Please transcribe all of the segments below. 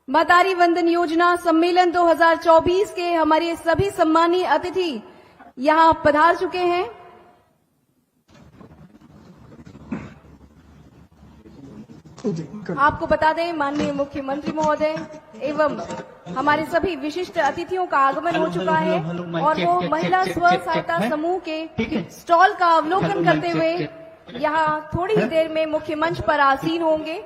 महतारी वंदन योजना सम्मेलन 2024 के हमारे सभी सम्मानीय अतिथि यहां पधार चुके हैं। आपको बता दें, माननीय मुख्यमंत्री महोदय एवं हमारे सभी विशिष्ट अतिथियों का आगमन हो चुका है और वो महिला स्व सहायता समूह के स्टॉल का अवलोकन करते हुए यहाँ थोड़ी ही देर में मुख्य मंच पर आसीन होंगे।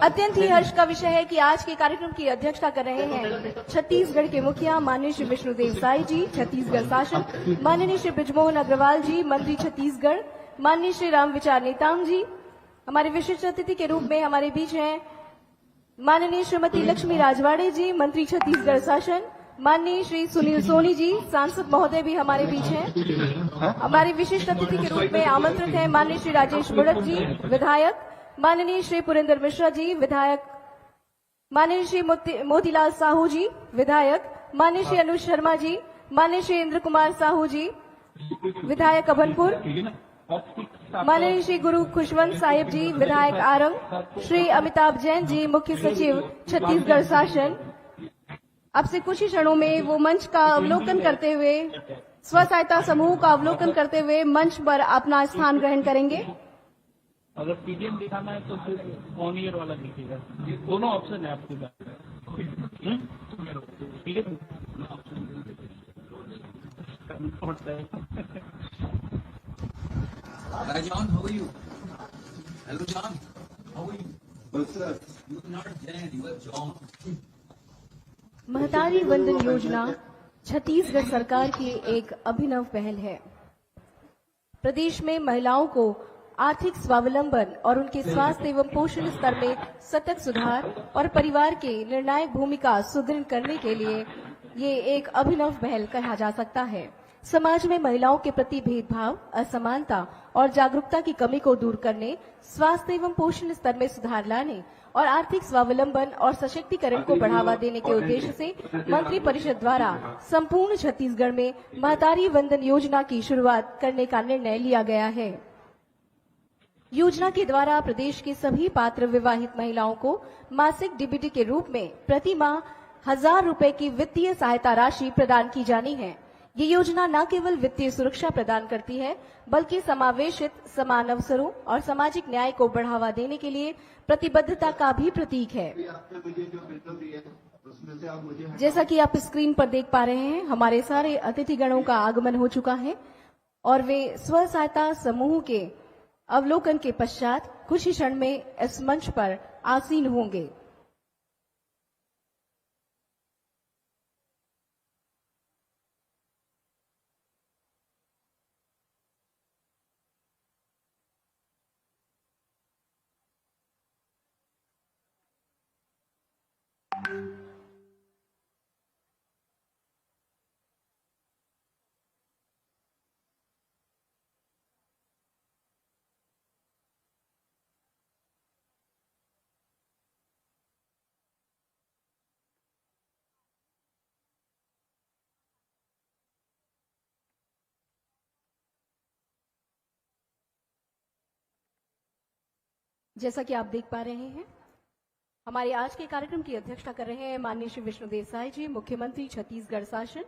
अत्यंत ही हर्ष का विषय है कि आज के कार्यक्रम की अध्यक्षता कर रहे हैं छत्तीसगढ़ के मुखिया माननीय श्री विष्णुदेव साई जी, छत्तीसगढ़ शासन, माननीय श्री बृजमोहन अग्रवाल जी, मंत्री छत्तीसगढ़, माननीय श्री राम विचार नेताम जी। हमारे विशिष्ट अतिथि के रूप में हमारे बीच हैं माननीय श्रीमती लक्ष्मी राजवाड़े जी, मंत्री छत्तीसगढ़ शासन, माननीय श्री सुनील सोनी जी, सांसद महोदय भी हमारे बीच हैं। हमारे विशिष्ट अतिथि के रूप में आमंत्रित हैं माननीय श्री राजेश बुड़क जी, विधायक, माननीय श्री पुरेंद्र मिश्रा जी, विधायक, माननीय श्री मोतीलाल साहू जी, विधायक, माननीय श्री अनुज शर्मा जी, माननीय श्री इंद्र कुमार साहू जी, विधायक अभनपुर, माननीय श्री गुरु खुशवंत साहिब जी, विधायक आरंग, श्री अमिताभ जैन जी, मुख्य सचिव छत्तीसगढ़ शासन। अब से कुछ ही क्षणों में वो मंच का अवलोकन करते हुए, स्व सहायता समूह का अवलोकन करते हुए मंच पर अपना स्थान ग्रहण करेंगे। अगर पीडीएफ दिखाना है तो फिर ऑन ईयर वाला दिखेगा, दोनों ऑप्शन है आपके पास। Hi John, how are you? Hello John, how are you? Well sir, you are not Jan, you are John. Mahtari Vandan योजना छत्तीसगढ़ सरकार की एक अभिनव पहल है। प्रदेश में महिलाओं को आर्थिक स्वावलंबन और उनके स्वास्थ्य एवं पोषण स्तर में सतत सुधार और परिवार के निर्णायक भूमिका सुदृढ़ करने के लिए ये एक अभिनव पहल कहा जा सकता है। समाज में महिलाओं के प्रति भेदभाव, असमानता और जागरूकता की कमी को दूर करने, स्वास्थ्य एवं पोषण स्तर में सुधार लाने और आर्थिक स्वावलंबन और सशक्तिकरण को बढ़ावा देने के उद्देश्य से मंत्री परिषद द्वारा संपूर्ण छत्तीसगढ़ में महतारी वंदन योजना की शुरुआत करने का निर्णय लिया गया है। योजना के द्वारा प्रदेश के सभी पात्र विवाहित महिलाओं को मासिक डीबीटी के रूप में प्रति माह 1000 रुपए की वित्तीय सहायता राशि प्रदान की जानी है। ये योजना न केवल वित्तीय सुरक्षा प्रदान करती है, बल्कि समावेशित, समान अवसरों और सामाजिक न्याय को बढ़ावा देने के लिए प्रतिबद्धता का भी प्रतीक है। जैसा कि आप स्क्रीन पर देख पा रहे हैं, हमारे सारे अतिथिगणों का आगमन हो चुका है और वे स्व सहायता समूह के अवलोकन के पश्चात कुछ ही क्षण में इस मंच पर आसीन होंगे। जैसा कि आप देख पा रहे हैं, हमारे आज के कार्यक्रम की अध्यक्षता कर रहे हैं माननीय श्री विष्णुदेव साई जी, मुख्यमंत्री छत्तीसगढ़ शासन।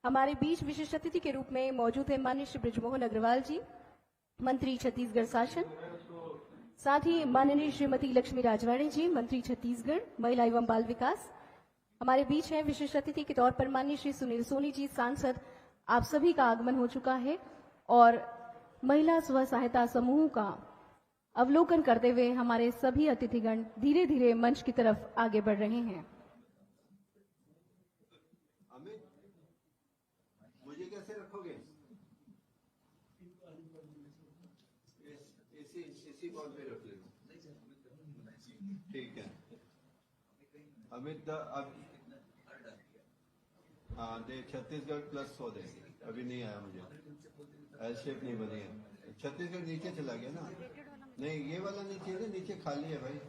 हमारे बीच विशिष्ट अतिथि के रूप में मौजूद है माननीय श्री बृजमोहन अग्रवाल जी, मंत्री छत्तीसगढ़ शासन, साथ ही माननीय श्रीमती लक्ष्मी राजवाड़े जी, मंत्री छत्तीसगढ़ महिला एवं बाल विकास। हमारे बीच है विशिष्ट अतिथि के तौर पर माननीय श्री सुनील सोनी जी, सांसद। आप सभी का आगमन हो चुका है और महिला स्व सहायता समूह का अवलोकन करते हुए हमारे सभी अतिथिगण धीरे धीरे मंच की तरफ आगे बढ़ रहे हैं। अमित, मुझे कैसे रखोगे? इसी कॉल पे रख लेना। ठीक है। अमित अब हाँ दे, छत्तीसगढ़ प्लस 100 दे। अभी नहीं आया मुझे, एल शेप नहीं बनी है। छत्तीसगढ़ नीचे चला गया ना? नहीं, ये वाला नीचे है, नीचे खाली है भाई।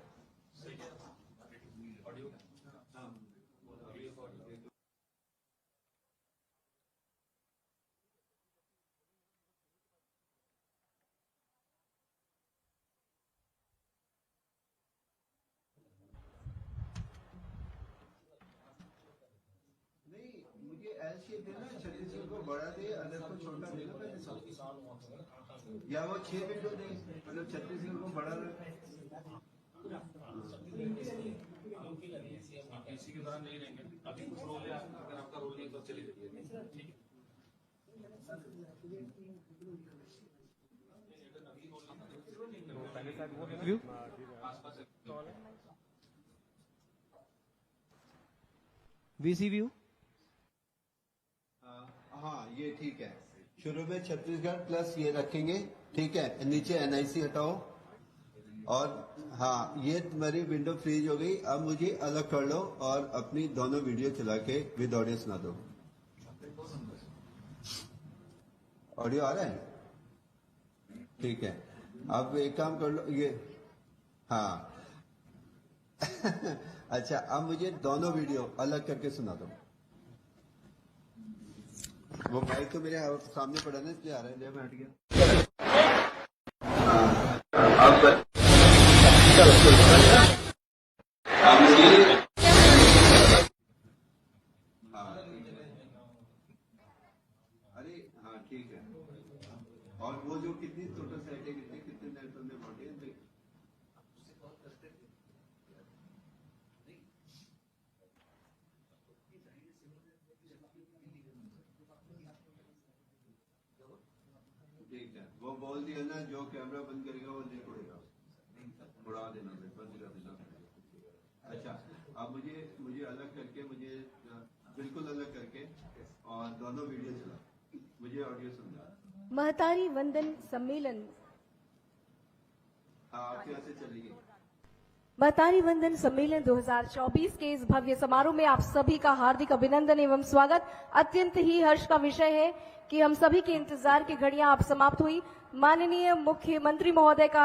एल शेप है ना, छत्तीसगढ़ को बड़ा दे, अदर को छोटा दे ना पहले से। या वो 6 विंडो दे, मतलब छत्तीसगढ़ को बड़ा रखे। इसी के दौरान नहीं रहेंगे, अभी कुछ रोल है, अगर आपका रोल नहीं तो चले जाइए। ठीक है। VC view. हाँ ये ठीक है, शुरू में छत्तीसगढ़ प्लस ये रखेंगे, ठीक है, नीचे एनआईसी हटाओ। और हाँ, ये तुम्हारी विंडो फ्रीज हो गई, अब मुझे अलग कर लो और अपनी दोनों वीडियो चला के विद ऑडियो सुना दो। ऑडियो आ रहा है? ठीक है, अब एक काम कर लो ये, हाँ अच्छा, अब मुझे दोनों वीडियो अलग करके सुना दो। वो माइक तो मेरे सामने पड़ा ना, इसलिए आ रहा है, मैं हट गया। अब अरे हाँ ठीक है। और वो जो कितनी टोटल सेट है, कितने नेट में बांटे हैं? ठीक है, वो बोल दिया ना, जो कैमरा बंद करेगा वो नहीं उड़ेगा, उड़ा देना, बंद कर देना। अच्छा, अब मुझे अलग करके, मुझे बिल्कुल अलग करके और दोनों वीडियो चला, मुझे ऑडियो सुनना। महतारी वंदन सम्मेलन। हाँ, आपके यहाँ से चलेगी। महतारी वंदन सम्मेलन 2024 के इस भव्य समारोह में आप सभी का हार्दिक अभिनंदन एवं स्वागत। अत्यंत ही हर्ष का विषय है कि हम सभी के इंतजार की घड़ियां अब समाप्त हुई। माननीय मुख्यमंत्री महोदय का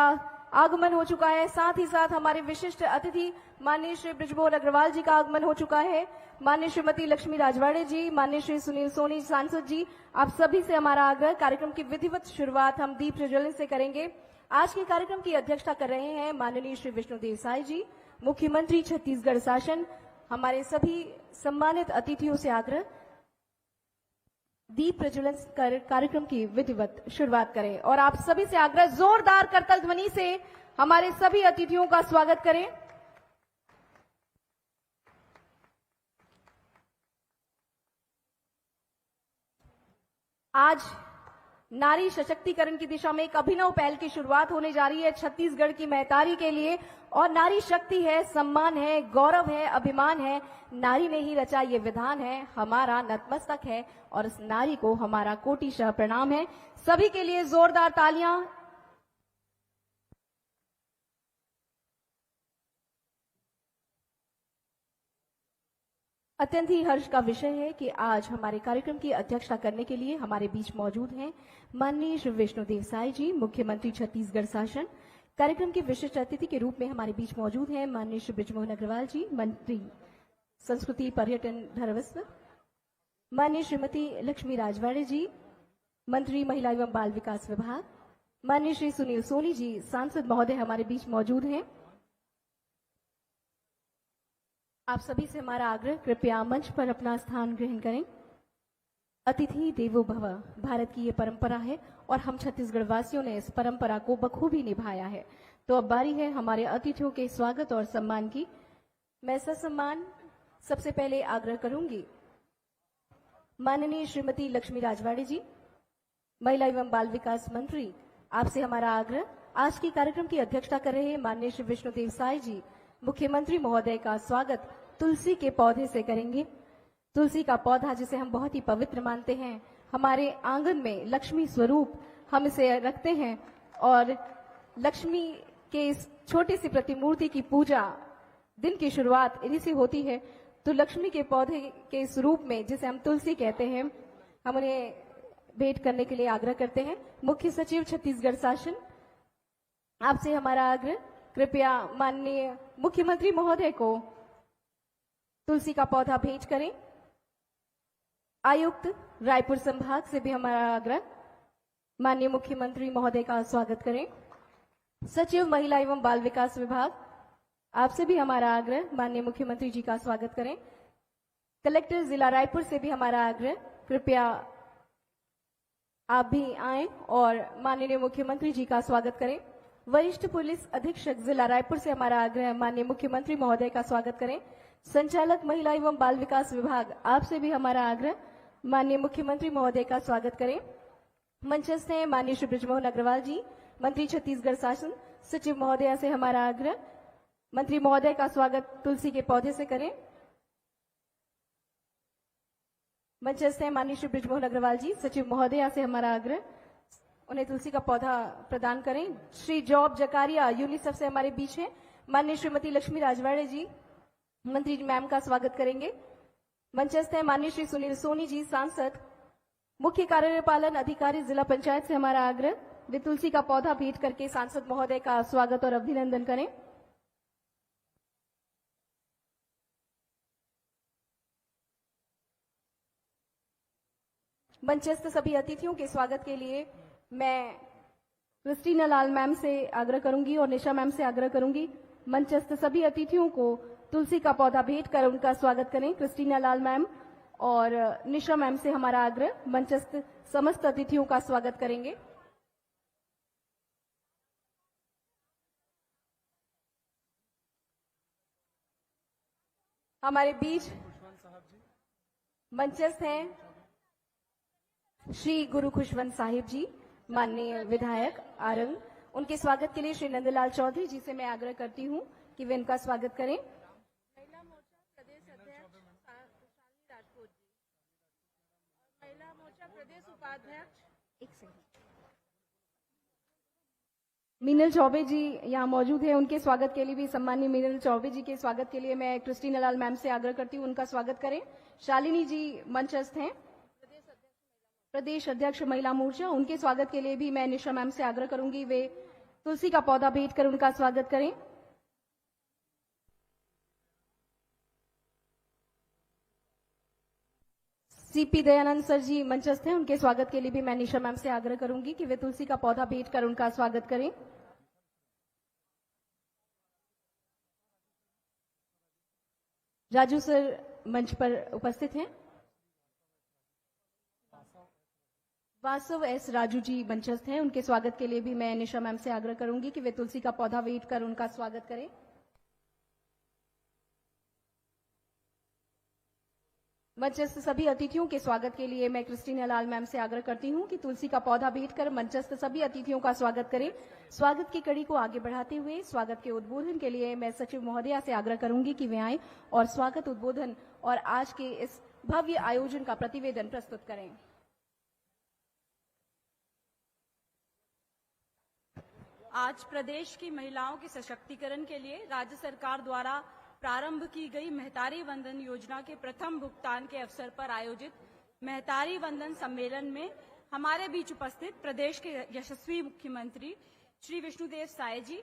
आगमन हो चुका है, साथ ही साथ हमारे विशिष्ट अतिथि माननीय श्री बृजमोहन अग्रवाल जी का आगमन हो चुका है। माननीय श्रीमती लक्ष्मी राजवाड़े जी, माननीय श्री सुनील सोनी सांसद जी, आप सभी से हमारा आग्रह, कार्यक्रम की विधिवत शुरुआत हम दीप प्रज्वलन से करेंगे। आज के कार्यक्रम की अध्यक्षता कर रहे हैं माननीय श्री विष्णुदेव साय जी, मुख्यमंत्री छत्तीसगढ़ शासन। हमारे सभी सम्मानित अतिथियों से आग्रह, दीप प्रज्वलन कर कार्यक्रम की विधिवत शुरुआत करें और आप सभी से आग्रह, जोरदार करताल ध्वनि से हमारे सभी अतिथियों का स्वागत करें। आज नारी सशक्तिकरण की दिशा में एक अभिनव पहल की शुरुआत होने जा रही है छत्तीसगढ़ की महतारी के लिए। और नारी शक्ति है, सम्मान है, गौरव है, अभिमान है। नारी ने ही रचा ये विधान है, हमारा नतमस्तक है और इस नारी को हमारा कोटिशः प्रणाम है। सभी के लिए जोरदार तालियां। अत्यंत ही हर्ष का विषय है कि आज हमारे कार्यक्रम की अध्यक्षता करने के लिए हमारे बीच मौजूद हैं माननीय श्री विष्णुदेव साय जी, मुख्यमंत्री छत्तीसगढ़ शासन। कार्यक्रम के विशिष्ट अतिथि के रूप में हमारे बीच मौजूद हैं माननीय श्री बृजमोहन अग्रवाल जी, मंत्री संस्कृति पर्यटन धर्मस्व। माननीय श्रीमती लक्ष्मी राजवाड़े जी, मंत्री महिला एवं बाल विकास विभाग। माननीय श्री सुनील सोनी जी, सांसद महोदय हमारे बीच मौजूद हैं। आप सभी से हमारा आग्रह, कृपया मंच पर अपना स्थान ग्रहण करें। अतिथि देवो भव, भारत की ये परंपरा है और हम छत्तीसगढ़ वासियों ने इस परंपरा को बखूबी निभाया है। तो अब बारी है हमारे अतिथियों के स्वागत और सम्मान की। मैं ससम्मान सबसे पहले आग्रह करूंगी माननीय श्रीमती लक्ष्मी राजवाड़े जी, महिला एवं बाल विकास मंत्री, आपसे हमारा आग्रह, आज की कार्यक्रम की अध्यक्षता कर रहे माननीय श्री विष्णुदेव साय जी, मुख्यमंत्री महोदय का स्वागत तुलसी के पौधे से करेंगे। तुलसी का पौधा जिसे हम बहुत ही पवित्र मानते हैं, हमारे आंगन में लक्ष्मी स्वरूप हम इसे रखते हैं और लक्ष्मी के इस छोटी सी प्रतिमूर्ति की पूजा दिन की शुरुआत इन्हीं से होती है। तो लक्ष्मी के पौधे के इस रूप में जिसे हम तुलसी कहते हैं, हम उन्हें भेंट करने के लिए आग्रह करते हैं। मुख्य सचिव छत्तीसगढ़ शासन, आपसे हमारा आग्रह, कृपया माननीय मुख्यमंत्री महोदय को तुलसी का पौधा भेंट करें। आयुक्त रायपुर संभाग से भी हमारा आग्रह, माननीय मुख्यमंत्री महोदय का स्वागत करें। सचिव महिला एवं बाल विकास विभाग, आपसे भी हमारा आग्रह, माननीय मुख्यमंत्री जी का स्वागत करें। कलेक्टर जिला रायपुर से भी हमारा आग्रह, कृपया आप भी आएं और माननीय मुख्यमंत्री जी का स्वागत करें। वरिष्ठ पुलिस अधीक्षक जिला रायपुर से हमारा आग्रह, माननीय मुख्यमंत्री महोदय का स्वागत करें। संचालक महिला एवं बाल विकास विभाग, आपसे भी हमारा आग्रह, माननीय मुख्यमंत्री महोदय का स्वागत करें। मंचस्थ हैं माननीय श्री बृजमोहन अग्रवाल जी, मंत्री छत्तीसगढ़ शासन, सचिव महोदया से हमारा आग्रह, मंत्री महोदय का स्वागत तुलसी के पौधे से करें। मंचस्थ हैं माननीय श्री बृजमोहन अग्रवाल जी, सचिव महोदया से हमारा आग्रह, उन्हें तुलसी का पौधा प्रदान करें। श्री जॉब जकारिया यूनिसेफ से हमारे बीच हैं, माननीय श्रीमती लक्ष्मी राजवाड़े जी, मंत्री मैम का स्वागत करेंगे। मंचस्थ हैं माननीय श्री सुनील सोनी जी, सांसद, मुख्य कार्यपालन अधिकारी जिला पंचायत से हमारा आग्रह, वे तुलसी का पौधा भेंट करके सांसद महोदय का स्वागत और अभिनंदन करें। मंचस्थ सभी अतिथियों के स्वागत के लिए मैं क्रिस्टीना लाल मैम से आग्रह करूंगी और निशा मैम से आग्रह करूंगी, मंचस्थ सभी अतिथियों को तुलसी का पौधा भेंट कर उनका स्वागत करें। क्रिस्टीना लाल मैम और निशा मैम से हमारा आग्रह, मंचस्थ समस्त अतिथियों का स्वागत करेंगे। हमारे बीच मंचस्थ हैं श्री गुरु खुशवंत साहिब जी, माननीय विधायक आरंग, उनके स्वागत के लिए श्री नंदलाल चौधरी जी से मैं आग्रह करती हूं कि वे इनका स्वागत करें। महिला मोर्चा प्रदेश अध्यक्ष शालिनी राजपूत जी और महिला मोर्चा प्रदेश उपाध्यक्ष मीनल चौबे जी यहाँ मौजूद है, उनके स्वागत के लिए भी सम्मानीय मीनल चौबे जी के स्वागत के लिए मैं क्रिस्टीना लाल मैम से आग्रह करती हूँ, उनका स्वागत करें। शालिनी जी मंचस्थ हैं, प्रदेश अध्यक्ष महिला मोर्चा, उनके स्वागत के लिए भी मैं निशा मैम से आग्रह करूंगी, वे तुलसी का पौधा भेंट कर उनका स्वागत करें। सीपी दयानंद सर जी मंचस्थ हैं, उनके स्वागत के लिए भी मैं निशा मैम से आग्रह करूंगी कि वे तुलसी का पौधा भेंट कर उनका स्वागत करें। राजू सर मंच पर उपस्थित हैं, वासव एस राजू जी मंचस्थ हैं, उनके स्वागत के लिए भी मैं निशा मैम से आग्रह करूंगी कि वे तुलसी का पौधा भेंट कर उनका स्वागत करें। मंचस्थ सभी अतिथियों के स्वागत के लिए मैं क्रिस्टीना लाल मैम से आग्रह करती हूं कि तुलसी का पौधा भेंट कर मंचस्थ सभी अतिथियों का स्वागत करें। स्वागत की कड़ी को आगे बढ़ाते हुए स्वागत के उद्बोधन के लिए मैं सचिव महोदया से आग्रह करूंगी कि वे आएं और स्वागत उद्बोधन और आज के इस भव्य आयोजन का प्रतिवेदन प्रस्तुत करें। आज प्रदेश की महिलाओं के सशक्तिकरण के लिए राज्य सरकार द्वारा प्रारंभ की गई महतारी वंदन योजना के प्रथम भुगतान के अवसर पर आयोजित महतारी वंदन सम्मेलन में हमारे बीच उपस्थित प्रदेश के यशस्वी मुख्यमंत्री श्री विष्णुदेव साय जी,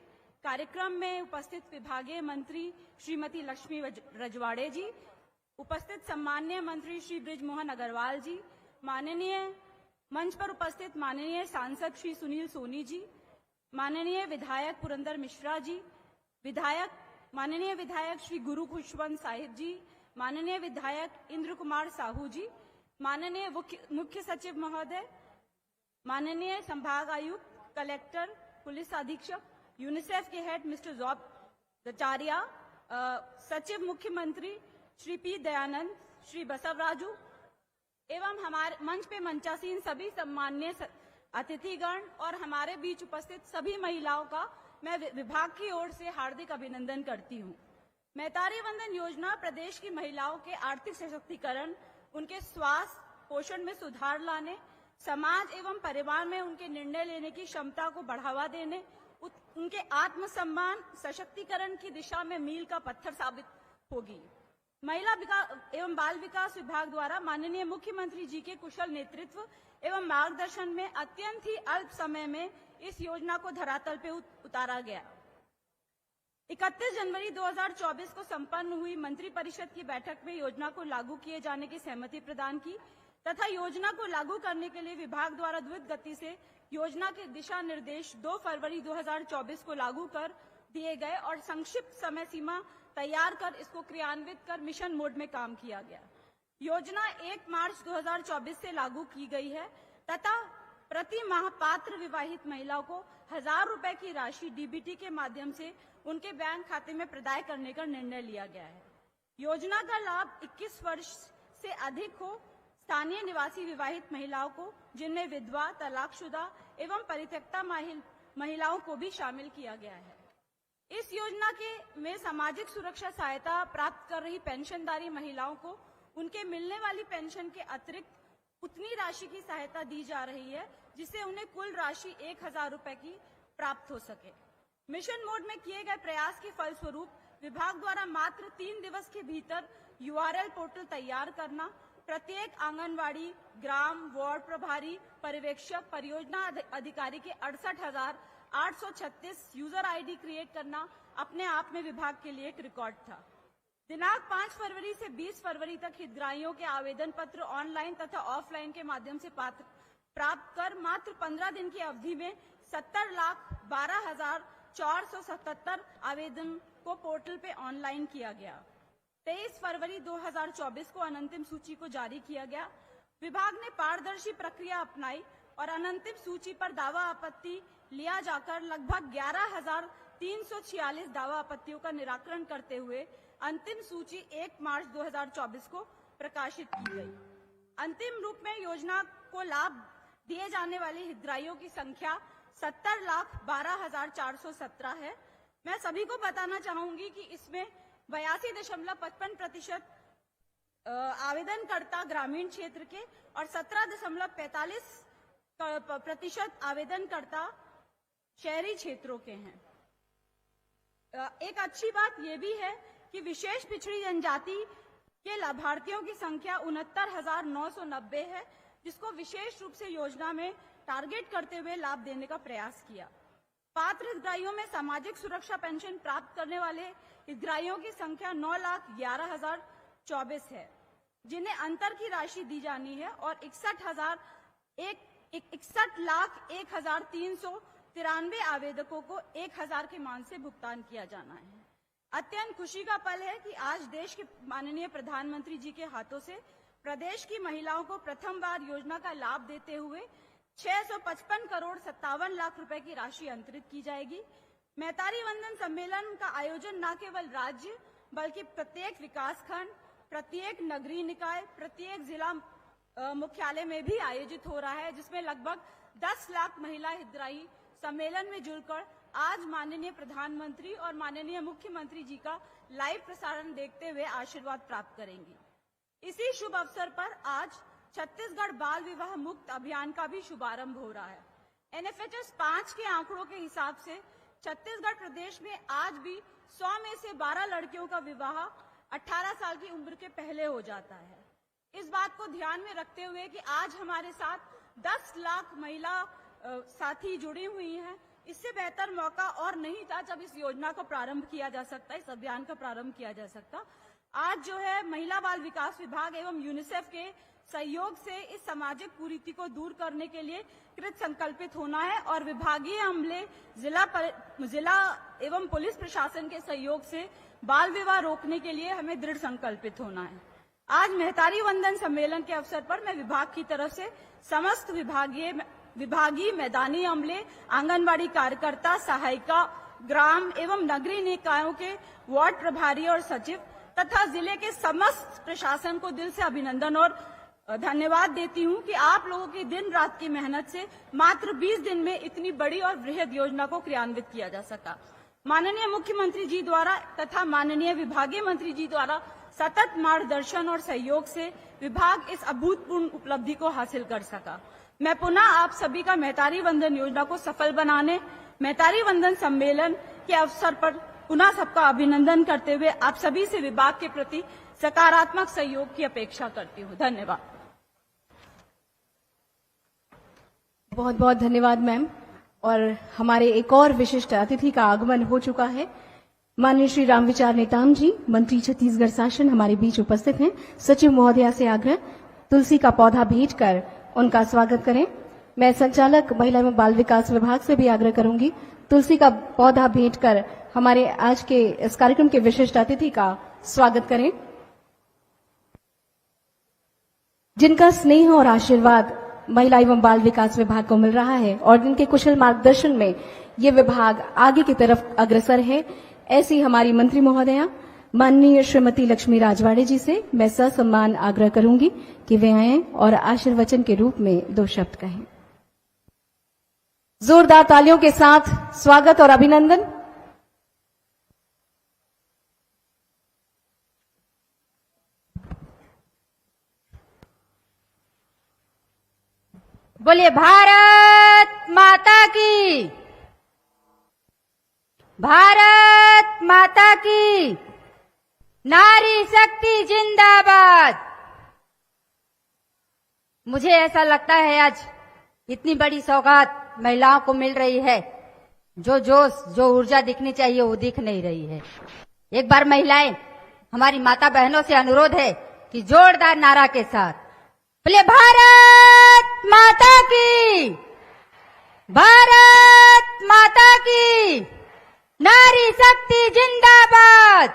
कार्यक्रम में उपस्थित विभागीय मंत्री श्रीमती लक्ष्मी रजवाड़े जी, उपस्थित सम्माननीय मंत्री श्री बृजमोहन अग्रवाल जी, माननीय मंच पर उपस्थित माननीय सांसद श्री सुनील सोनी जी, माननीय विधायक पुरंदर मिश्रा जी, माननीय विधायक श्री गुरु खुशवंत साहिब जी, माननीय विधायक इंद्र कुमार साहू जी, माननीय मुख्य सचिव महोदय, माननीय संभाग आयुक्त, कलेक्टर, पुलिस अधीक्षक, यूनिसेफ के हेड मिस्टर जॉब जचारिया, सचिव मुख्यमंत्री श्री पी दयानंद, श्री बसवराजू एवं हमारे मंच पे मंचासीन सभी सम्मान्य अतिथिगण और हमारे बीच उपस्थित सभी महिलाओं का मैं विभाग की ओर से हार्दिक अभिनंदन करती हूँ। महतारी वंदन योजना प्रदेश की महिलाओं के आर्थिक सशक्तिकरण, उनके स्वास्थ्य पोषण में सुधार लाने, समाज एवं परिवार में उनके निर्णय लेने की क्षमता को बढ़ावा देने, उनके आत्मसम्मान सशक्तिकरण की दिशा में मील का पत्थर साबित होगी। महिला एवं बाल विकास विभाग द्वारा माननीय मुख्यमंत्री जी के कुशल नेतृत्व एवं मार्गदर्शन में अत्यंत ही अल्प समय में इस योजना को धरातल पे उतारा गया। 31 जनवरी 2024 को संपन्न हुई मंत्रिपरिषद की बैठक में योजना को लागू किए जाने की सहमति प्रदान की तथा योजना को लागू करने के लिए विभाग द्वारा द्रुत गति से योजना के दिशा निर्देश 2 फरवरी 2024 को लागू कर दिए गए और संक्षिप्त समय सीमा तैयार कर इसको क्रियान्वित कर मिशन मोड में काम किया गया। योजना 1 मार्च 2024 से लागू की गई है तथा प्रति माह पात्र विवाहित महिलाओं को 1000 रुपए की राशि डीबीटी के माध्यम से उनके बैंक खाते में प्रदाय करने का निर्णय लिया गया है। योजना का लाभ 21 वर्ष से अधिक हो स्थानीय निवासी विवाहित महिलाओं को, जिनमें विधवा, तलाकशुदा एवं परित्यक्ता महिलाओं को भी शामिल किया गया है। इस योजना में सामाजिक सुरक्षा सहायता प्राप्त कर रही पेंशनधारी महिलाओं को उनके मिलने वाली पेंशन के अतिरिक्त उतनी राशि की सहायता दी जा रही है जिससे उन्हें कुल राशि 1000 रुपए की प्राप्त हो सके। मिशन मोड में किए गए प्रयास के फलस्वरूप विभाग द्वारा मात्र 3 दिवस के भीतर यूआरएल पोर्टल तैयार करना, प्रत्येक आंगनवाड़ी, ग्राम, वार्ड प्रभारी, पर्यवेक्षक, परियोजना अधिकारी के 68,836 यूजर आईडी क्रिएट करना अपने आप में विभाग के लिए एक रिकॉर्ड था। दिनांक 5 फरवरी से 20 फरवरी तक हितग्राहियों के आवेदन पत्र ऑनलाइन तथा ऑफलाइन के माध्यम से प्राप्त कर मात्र 15 दिन की अवधि में 70,12,477 आवेदन को पोर्टल पे ऑनलाइन किया गया। 23 फरवरी 2024 को अनंतिम सूची को जारी किया गया। विभाग ने पारदर्शी प्रक्रिया अपनाई और अनंतिम सूची पर दावा आपत्ति लिया जाकर लगभग 11,346 दावा आपत्तियों का निराकरण करते हुए अंतिम सूची 1 मार्च 2024 को प्रकाशित की गई। अंतिम रूप में योजना को लाभ दिए जाने वाले हितग्राहियों की संख्या 70,12,417 है। मैं सभी को बताना चाहूंगी कि इसमें 82.55% आवेदनकर्ता ग्रामीण क्षेत्र के और 17.45% आवेदनकर्ता शहरी क्षेत्रों के हैं। एक अच्छी बात यह भी है कि विशेष पिछड़ी जनजाति के लाभार्थियों की संख्या 69,990 है, जिसको विशेष रूप से योजना में टारगेट करते हुए लाभ देने का प्रयास किया। पात्र हितग्राहियों में सामाजिक सुरक्षा पेंशन प्राप्त करने वाले हितग्राहियों की संख्या 9,11,024 है, जिन्हें अंतर की राशि दी जानी है और 61,01,0393 आवेदकों को 1000 के मान से भुगतान किया जाना है। अत्यंत खुशी का पल है कि आज देश के माननीय प्रधानमंत्री जी के हाथों से प्रदेश की महिलाओं को प्रथम बार योजना का लाभ देते हुए 655 करोड़ 57 लाख रुपए की राशि अंतरित की जाएगी। मैतारी वंदन सम्मेलन का आयोजन न केवल राज्य बल्कि प्रत्येक विकासखंड, प्रत्येक नगरीय निकाय, प्रत्येक जिला मुख्यालय में भी आयोजित हो रहा है, जिसमें लगभग 10 लाख महिला हितग्राही सम्मेलन में जुड़कर आज माननीय प्रधानमंत्री और माननीय मुख्यमंत्री जी का लाइव प्रसारण देखते हुए आशीर्वाद प्राप्त करेंगी। इसी शुभ अवसर पर आज छत्तीसगढ़ बाल विवाह मुक्त अभियान का भी शुभारंभ हो रहा है। एनएफएचएस 5 के आंकड़ों के हिसाब से छत्तीसगढ़ प्रदेश में आज भी 100 में से 12 लड़कियों का विवाह 18 साल की उम्र के पहले हो जाता है। इस बात को ध्यान में रखते हुए कि आज हमारे साथ 10 लाख महिला साथी जुड़ी हुई हैं, इससे बेहतर मौका और नहीं था जब इस योजना को प्रारंभ किया जा सकता, इस अभियान का प्रारंभ किया जा सकता। आज जो है महिला बाल विकास विभाग एवं यूनिसेफ के सहयोग से इस सामाजिक कुरीति को दूर करने के लिए कृत संकल्पित होना है और विभागीय अमले, जिला एवं पुलिस प्रशासन के सहयोग से बाल विवाह रोकने के लिए हमें दृढ़ संकल्पित होना है। आज महतारी वंदन सम्मेलन के अवसर पर मैं विभाग की तरफ से समस्त विभागीय मैदानी अमले, आंगनबाड़ी कार्यकर्ता, सहायिका, ग्राम एवं नगरीय निकायों के वार्ड प्रभारी और सचिव तथा जिले के समस्त प्रशासन को दिल से अभिनंदन और धन्यवाद देती हूं कि आप लोगों की दिन रात की मेहनत से मात्र 20 दिन में इतनी बड़ी और बृहद योजना को क्रियान्वित किया जा सका। माननीय मुख्यमंत्री जी द्वारा तथा माननीय विभागीय मंत्री जी द्वारा सतत मार्गदर्शन और सहयोग से विभाग इस अभूतपूर्व उपलब्धि को हासिल कर सका। मैं पुनः आप सभी का महतारी वंदन योजना को सफल बनाने, महतारी वंदन सम्मेलन के अवसर पर पुनः सबका अभिनंदन करते हुए आप सभी से विभाग के प्रति सकारात्मक सहयोग की अपेक्षा करती हूँ। धन्यवाद। बहुत बहुत धन्यवाद मैम। और हमारे एक और विशिष्ट अतिथि का आगमन हो चुका है। माननीय श्री रामविचार नेताम जी, मंत्री छत्तीसगढ़ शासन, हमारे बीच उपस्थित हैं। सचिव महोदया से आग्रह तुलसी का पौधा भेंट कर उनका स्वागत करें। मैं संचालक महिला एवं बाल विकास विभाग से भी आग्रह करूंगी, तुलसी का पौधा भेंट कर हमारे आज के इस कार्यक्रम के विशिष्ट अतिथि का स्वागत करें। जिनका स्नेह और आशीर्वाद महिला एवं बाल विकास विभाग को मिल रहा है और जिनके कुशल मार्गदर्शन में ये विभाग आगे की तरफ अग्रसर है, ऐसी हमारी मंत्री महोदया माननीय श्रीमती लक्ष्मी राजवाड़े जी से मैं ससम्मान आग्रह करूंगी कि वे आएं और आशीर्वचन के रूप में 2 शब्द कहें। जोरदार तालियों के साथ स्वागत और अभिनंदन। बोलिए भारत माता की, भारत माता की, नारी शक्ति जिंदाबाद। मुझे ऐसा लगता है आज इतनी बड़ी सौगात महिलाओं को मिल रही है, जो जोश जो ऊर्जा दिखनी चाहिए वो दिख नहीं रही है। एक बार महिलाएं, हमारी माता बहनों से अनुरोध है कि जोरदार नारा के साथ बोले भारत माता की, भारत माता की, नारी शक्ति जिंदाबाद,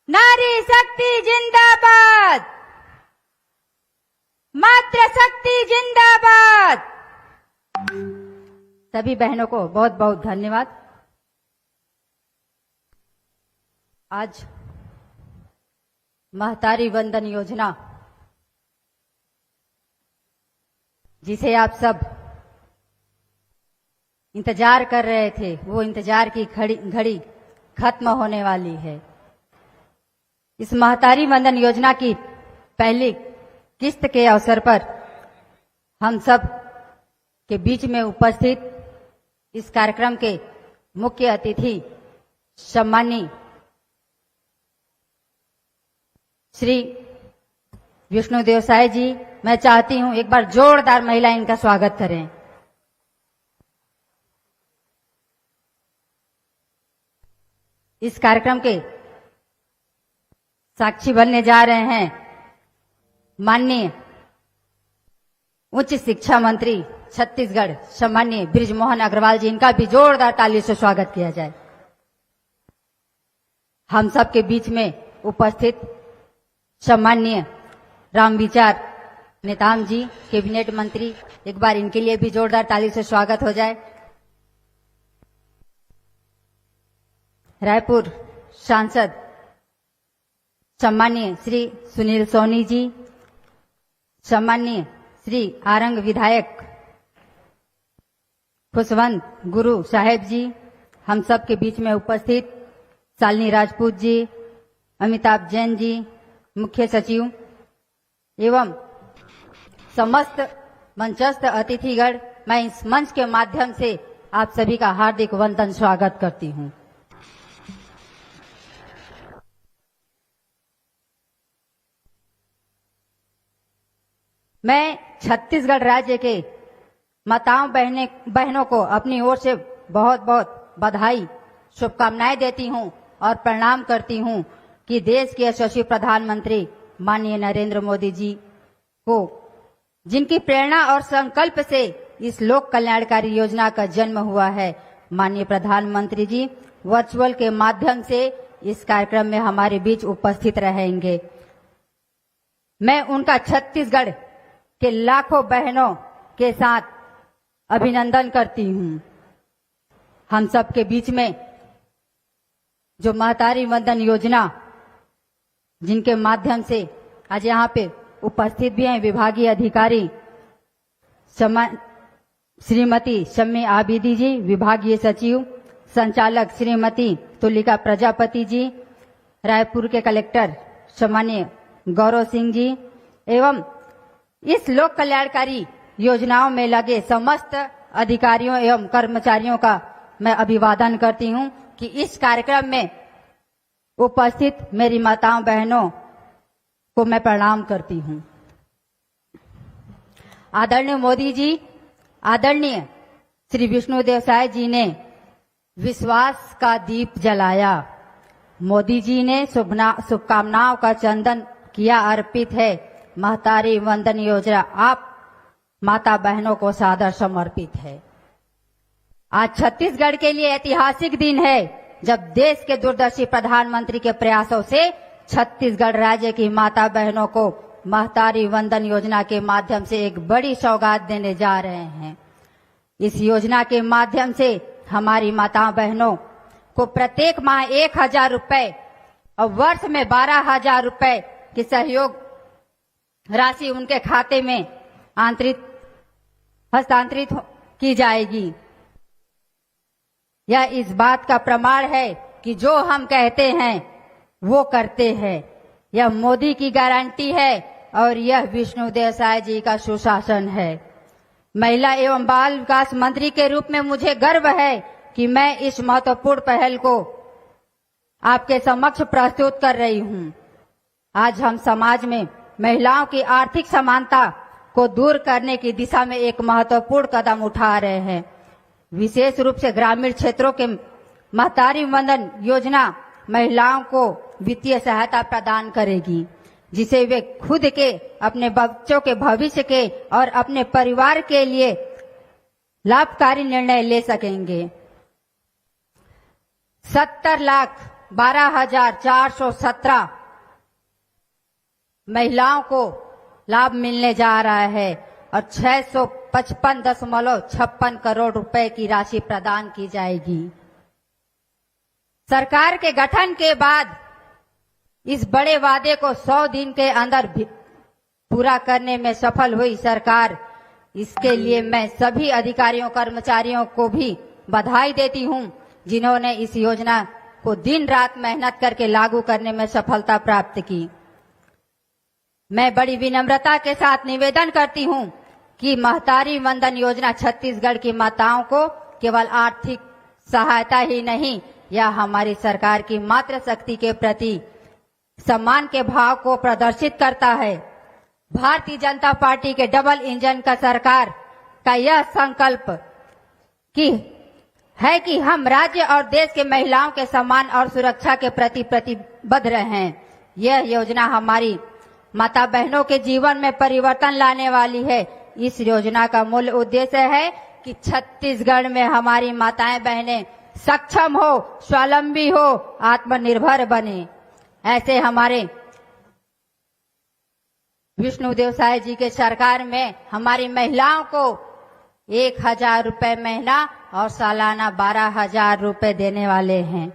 नारी शक्ति जिंदाबाद, मातृ शक्ति जिंदाबाद। सभी बहनों को बहुत बहुत धन्यवाद। आज महतारी वंदन योजना, जिसे आप सब इंतजार कर रहे थे, वो इंतजार की घड़ी खत्म होने वाली है। इस महतारी वंदन योजना की पहली किस्त के अवसर पर हम सब के बीच में उपस्थित इस कार्यक्रम के मुख्य अतिथि सम्मानीय श्री विष्णुदेव साय जी, मैं चाहती हूं एक बार जोरदार महिलाएं इनका स्वागत करें। इस कार्यक्रम के साक्षी बनने जा रहे हैं माननीय उच्च शिक्षा मंत्री छत्तीसगढ़ सम्मानीय बृजमोहन अग्रवाल जी। इनका भी जोरदार तालियों से स्वागत किया जाए। हम सबके बीच में उपस्थित सम्मानीय रामविचार नेताम जी, कैबिनेट मंत्री, एक बार इनके लिए भी जोरदार ताली से स्वागत हो जाए। रायपुर सांसद सम्मानीय श्री सुनील सोनी जी, सम्मानीय श्री आरंग विधायक खुशवंत गुरु साहेब जी, हम सब के बीच में उपस्थित शालिनी राजपूत जी, अमिताभ जैन जी, मुख्य सचिव एवं समस्त मंचस्थ अतिथिगण, मैं इस मंच के माध्यम से आप सभी का हार्दिक वंदन स्वागत करती हूं। मैं छत्तीसगढ़ राज्य के माताओं बहनों को अपनी ओर से बहुत बहुत बधाई, शुभकामनाएं देती हूं और प्रणाम करती हूं कि देश के यशस्वी प्रधानमंत्री माननीय नरेंद्र मोदी जी को, जिनकी प्रेरणा और संकल्प से इस लोक कल्याणकारी योजना का जन्म हुआ है, माननीय प्रधानमंत्री जी वर्चुअल के माध्यम से इस कार्यक्रम में हमारे बीच उपस्थित रहेंगे। मैं उनका छत्तीसगढ़ के लाखों बहनों के साथ अभिनंदन करती हूं। हम सब के बीच में जो महतारी वंदन योजना, जिनके माध्यम से आज यहाँ पे उपस्थित भी हैं विभागीय अधिकारी श्रीमती शम्मी आबिदी जी, विभागीय सचिव संचालक श्रीमती तुलिका प्रजापति जी, रायपुर के कलेक्टर सम्मानीय गौरव सिंह जी एवं इस लोक कल्याणकारी योजनाओं में लगे समस्त अधिकारियों एवं कर्मचारियों का मैं अभिवादन करती हूं कि इस कार्यक्रम में उपस्थित मेरी माताओं बहनों को मैं प्रणाम करती हूं। आदरणीय मोदी जी, आदरणीय श्री विष्णुदेव साय जी ने विश्वास का दीप जलाया। मोदी जी ने शुभकामनाओं का चंदन किया अर्पित है। महतारी वंदन योजना आप माता बहनों को सादर समर्पित है। आज छत्तीसगढ़ के लिए ऐतिहासिक दिन है जब देश के दूरदर्शी प्रधानमंत्री के प्रयासों से छत्तीसगढ़ राज्य की माता बहनों को महतारी वंदन योजना के माध्यम से एक बड़ी सौगात देने जा रहे हैं। इस योजना के माध्यम से हमारी माताओं बहनों को प्रत्येक माह 1,000 रुपए और वर्ष में 12,000 रुपए की सहयोग राशि उनके खाते में हस्तांतरित की जाएगी। यह इस बात का प्रमाण है कि जो हम कहते हैं वो करते हैं। यह मोदी की गारंटी है और यह विष्णुदेव साय जी का सुशासन है। महिला एवं बाल विकास मंत्री के रूप में मुझे गर्व है कि मैं इस महत्वपूर्ण पहल को आपके समक्ष प्रस्तुत कर रही हूं। आज हम समाज में महिलाओं की आर्थिक समानता को दूर करने की दिशा में एक महत्वपूर्ण कदम उठा रहे हैं। विशेष रूप से ग्रामीण क्षेत्रों के महतारी वंदन योजना महिलाओं को वित्तीय सहायता प्रदान करेगी, जिसे वे खुद के, अपने बच्चों के भविष्य के और अपने परिवार के लिए लाभकारी निर्णय ले सकेंगे। 70,12,417 महिलाओं को लाभ मिलने जा रहा है और 655.56 करोड़ रुपए की राशि प्रदान की जाएगी। सरकार के गठन के बाद इस बड़े वादे को 100 दिन के अंदर पूरा करने में सफल हुई सरकार, इसके लिए मैं सभी अधिकारियों कर्मचारियों को भी बधाई देती हूं, जिन्होंने इस योजना को दिन रात मेहनत करके लागू करने में सफलता प्राप्त की। मैं बड़ी विनम्रता के साथ निवेदन करती हूं कि महतारी वंदन योजना छत्तीसगढ़ की माताओं को केवल आर्थिक सहायता ही नहीं, यह हमारी सरकार की मातृशक्ति के प्रति सम्मान के भाव को प्रदर्शित करता है। भारतीय जनता पार्टी के डबल इंजन का सरकार का यह संकल्प है कि हम राज्य और देश के महिलाओं के सम्मान और सुरक्षा के प्रति प्रतिबद्ध रहें। यह योजना हमारी माता बहनों के जीवन में परिवर्तन लाने वाली है। इस योजना का मूल उद्देश्य है कि छत्तीसगढ़ में हमारी माताएं बहनें सक्षम हो, स्वावलंबी हो, आत्मनिर्भर बने। ऐसे हमारे विष्णुदेव साय जी के सरकार में हमारी महिलाओं को 1,000 रुपए महीना और सालाना 12,000 रुपए देने वाले हैं।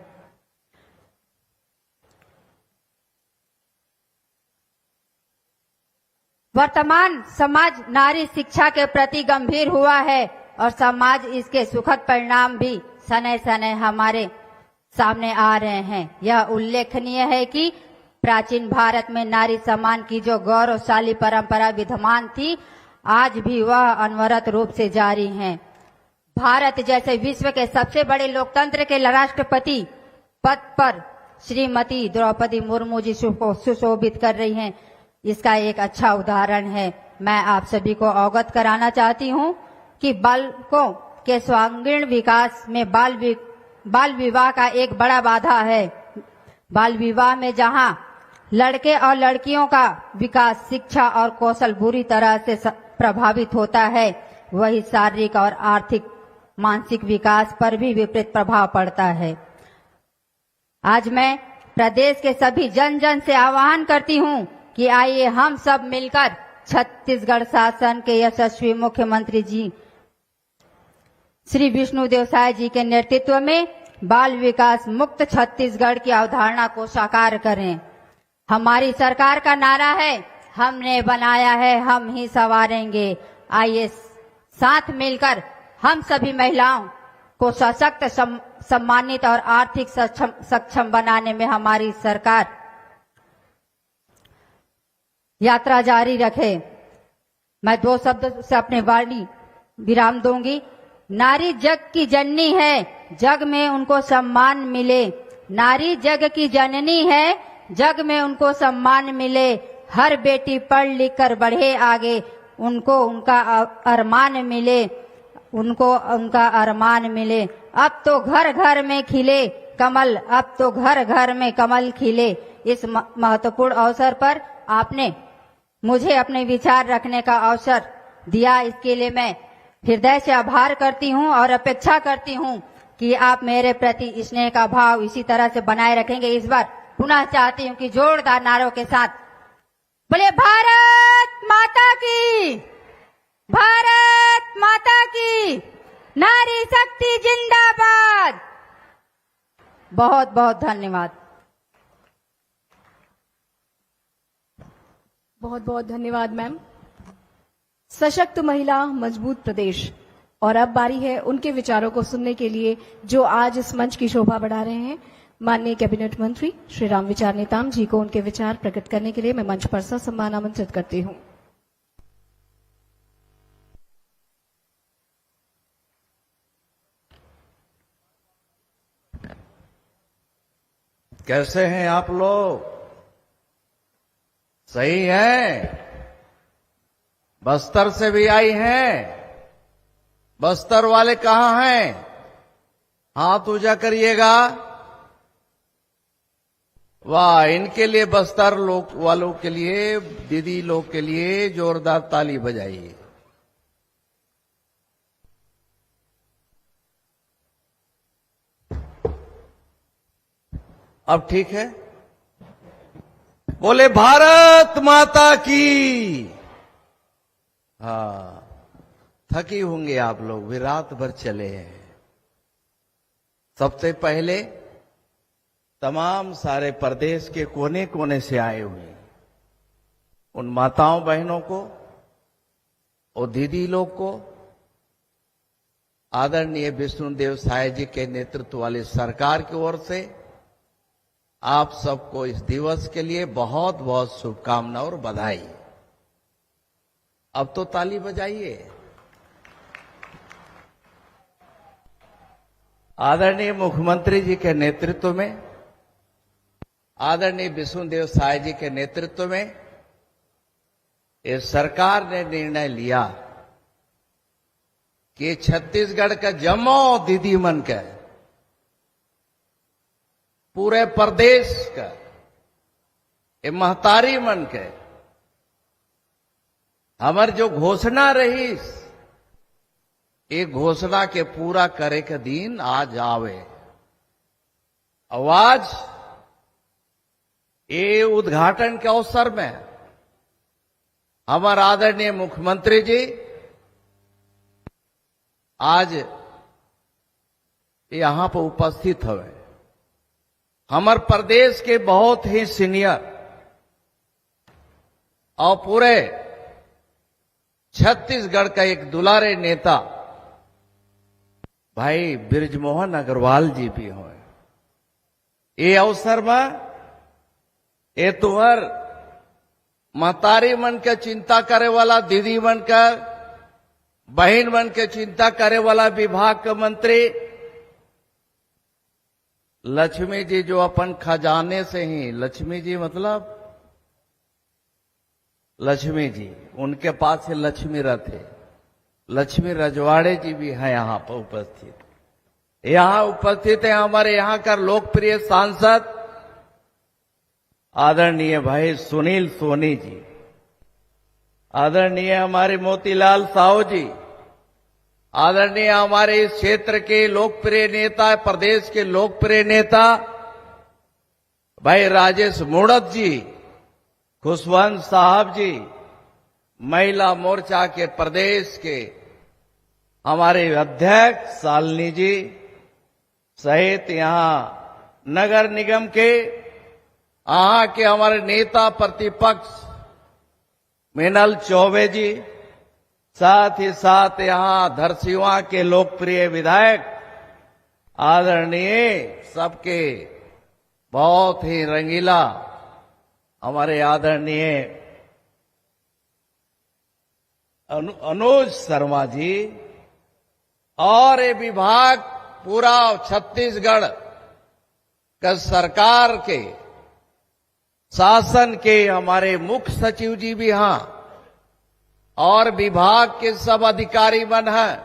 वर्तमान समाज नारी शिक्षा के प्रति गंभीर हुआ है और समाज इसके सुखद परिणाम भी सने सने हमारे सामने आ रहे हैं। यह उल्लेखनीय है कि प्राचीन भारत में नारी सम्मान की जो गौरवशाली परंपरा विद्यमान थी, आज भी वह अनवरत रूप से जारी है। भारत जैसे विश्व के सबसे बड़े लोकतंत्र के राष्ट्रपति पद पर श्रीमती द्रौपदी मुर्मू जी सुशोभित कर रही हैं। इसका एक अच्छा उदाहरण है। मैं आप सभी को अवगत कराना चाहती हूँ कि बालकों के सर्वांगीण विकास में बाल विवाह का एक बड़ा बाधा है। बाल विवाह में जहाँ लड़के और लड़कियों का विकास, शिक्षा और कौशल बुरी तरह से प्रभावित होता है, वही शारीरिक और आर्थिक मानसिक विकास पर भी विपरीत प्रभाव पड़ता है। आज मैं प्रदेश के सभी जन जन से आह्वान करती हूँ कि आइए हम सब मिलकर छत्तीसगढ़ शासन के यशस्वी मुख्यमंत्री जी श्री विष्णुदेव साय जी के नेतृत्व में बाल विकास मुक्त छत्तीसगढ़ की अवधारणा को साकार करें। हमारी सरकार का नारा है, हमने बनाया है, हम ही संवारेंगे। आइए साथ मिलकर हम सभी महिलाओं को सशक्त, सम्मानित और आर्थिक सक्षम बनाने में हमारी सरकार यात्रा जारी रखे। मैं 2 शब्द से अपने वाणी विराम दूंगी। नारी जग की जननी है, जग में उनको सम्मान मिले। नारी जग की जननी है, जग में उनको सम्मान मिले। हर बेटी पढ़ लिख कर बढ़े आगे, उनको उनका अरमान मिले, उनको उनका अरमान मिले। अब तो घर घर में खिले कमल, अब तो घर घर में कमल खिले। इस महत्वपूर्ण अवसर पर आपने मुझे अपने विचार रखने का अवसर दिया, इसके लिए मैं हृदय से आभार करती हूं और अपेक्षा करती हूं कि आप मेरे प्रति स्नेह का भाव इसी तरह से बनाए रखेंगे। इस बार पुनः चाहती हूं कि जोरदार नारों के साथ बोले भारत माता की, भारत माता की, नारी शक्ति जिंदाबाद। बहुत बहुत धन्यवाद। बहुत बहुत धन्यवाद मैम। सशक्त महिला मजबूत प्रदेश। और अब बारी है उनके विचारों को सुनने के लिए जो आज इस मंच की शोभा बढ़ा रहे हैं। माननीय कैबिनेट मंत्री श्री रामविचार नेताम जी को उनके विचार प्रकट करने के लिए मैं मंच पर ससम्मान आमंत्रित करती हूं। कैसे हैं आप लोग? सही है? बस्तर से भी आई हैं? बस्तर वाले कहाँ हैं? हाथ ऊंचा करिएगा। वाह, इनके लिए, बस्तर लोग वालों के लिए, दीदी लोग के लिए जोरदार ताली बजाइए। अब ठीक है? बोले भारत माता की। हाँ, थकी होंगे आप लोग, भी रात भर चले हैं। सबसे पहले तमाम सारे प्रदेश के कोने कोने से आए हुए उन माताओं बहनों को और दीदी लोग को आदरणीय विष्णुदेव साय जी के नेतृत्व वाली सरकार की ओर से आप सबको इस दिवस के लिए बहुत बहुत शुभकामनाएं और बधाई। अब तो ताली बजाइए। आदरणीय मुख्यमंत्री जी के नेतृत्व में, आदरणीय विष्णुदेव साय जी के नेतृत्व में इस सरकार ने निर्णय लिया कि छत्तीसगढ़ का जम्मो दीदी मन का, पूरे प्रदेश का, ये महतारी मन के, हमार जो घोषणा रही, ये घोषणा के पूरा करे के दिन आज आवे। आज ये उद्घाटन के अवसर में हमारे आदरणीय मुख्यमंत्री जी आज यहां पर उपस्थित हुए। हमारे प्रदेश के बहुत ही सीनियर और पूरे छत्तीसगढ़ का एक दुलारे नेता भाई बृजमोहन अग्रवाल जी भी हुए। ये अवसर में ये तुहर महतारी मन के चिंता करे वाला, दीदी मन का, बहन मन के चिंता करे वाला विभाग के मंत्री लक्ष्मी जी, जो अपन खजाने से ही, लक्ष्मी जी मतलब लक्ष्मी जी, उनके पास से लक्ष्मी रथ है, लक्ष्मी रजवाड़े जी भी है यहाँ पर उपस्थित। यहाँ उपस्थित है हमारे यहाँ का लोकप्रिय सांसद आदरणीय भाई सुनील सोनी जी, आदरणीय हमारे मोतीलाल साहू जी, आदरणीय हमारे इस क्षेत्र के लोकप्रिय नेता, प्रदेश के लोकप्रिय नेता भाई राजेश मूणत जी, खुशवंत साहब जी, महिला मोर्चा के प्रदेश के हमारे अध्यक्ष शालिनी जी सहित यहाँ नगर निगम के यहाँ के हमारे नेता प्रतिपक्ष मीनल चौबे जी, साथ ही साथ यहाँ धरसीवा के लोकप्रिय विधायक आदरणीय सबके बहुत ही रंगीला हमारे आदरणीय अनुज शर्मा जी, और ये विभाग पूरा छत्तीसगढ़ का सरकार के शासन के हमारे मुख्य सचिव जी भी हैं और विभाग के सब अधिकारी बन हैं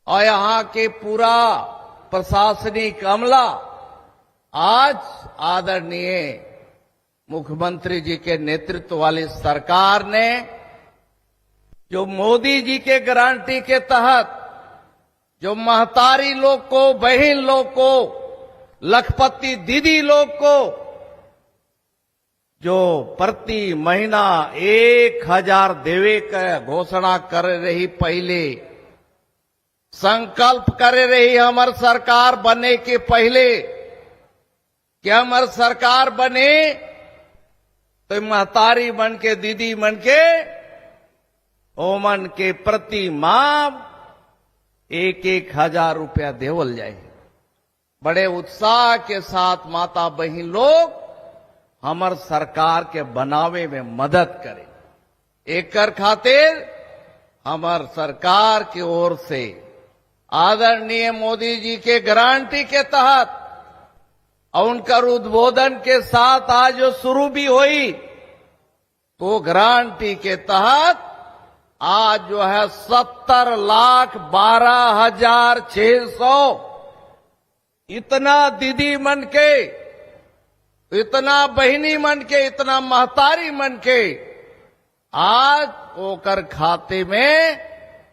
और यहाँ के पूरा प्रशासनिक अमला आज आदरणीय मुख्यमंत्री जी के नेतृत्व वाली सरकार ने जो मोदी जी के गारंटी के तहत जो महतारी लोग को, बहन लोग को, लखपति दीदी लोग को जो प्रति महीना 1000 देवे का घोषणा कर रही, पहले संकल्प कर रही हमार सरकार बने के पहले कि हमार सरकार बने तो महतारी बन के, दीदी बन के, ओमन के प्रति माह 1,000 रुपया देवल जाए। बड़े उत्साह के साथ माता बहन लोग हमार सरकार के बनावे में मदद करे। एकर खातिर हमार सरकार की ओर से आदरणीय मोदी जी के गारंटी के तहत और उनका उद्बोधन के साथ आज जो शुरू भी हुई, तो गारंटी के तहत आज जो है 70,12,600 इतना दीदी मन के, इतना बहिनी मन के, इतना महतारी मन के आज ओकर खाते में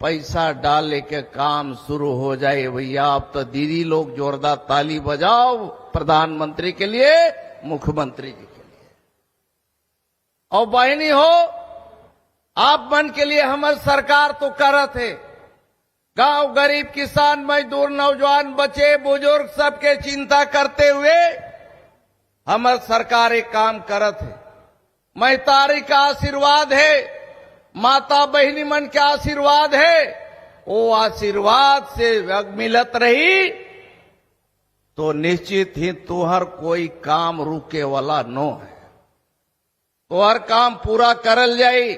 पैसा डालने के काम शुरू हो जाए। भैया अब तो दीदी लोग जोरदार ताली बजाओ प्रधानमंत्री के लिए, मुख्यमंत्री जी के लिए। और बहनी हो, आप मन के लिए हमारी सरकार तो करत है। गांव गरीब, किसान, मजदूर, नौजवान, बच्चे, बुजुर्ग सबके चिंता करते हुए हमारी सरकार एक काम करत है। महतारी का आशीर्वाद है, माता बहिनी मन के आशीर्वाद है, वो आशीर्वाद से मिलत रही तो निश्चित ही तुहर कोई काम रुके वाला नो है। तुहर काम पूरा करल जाई।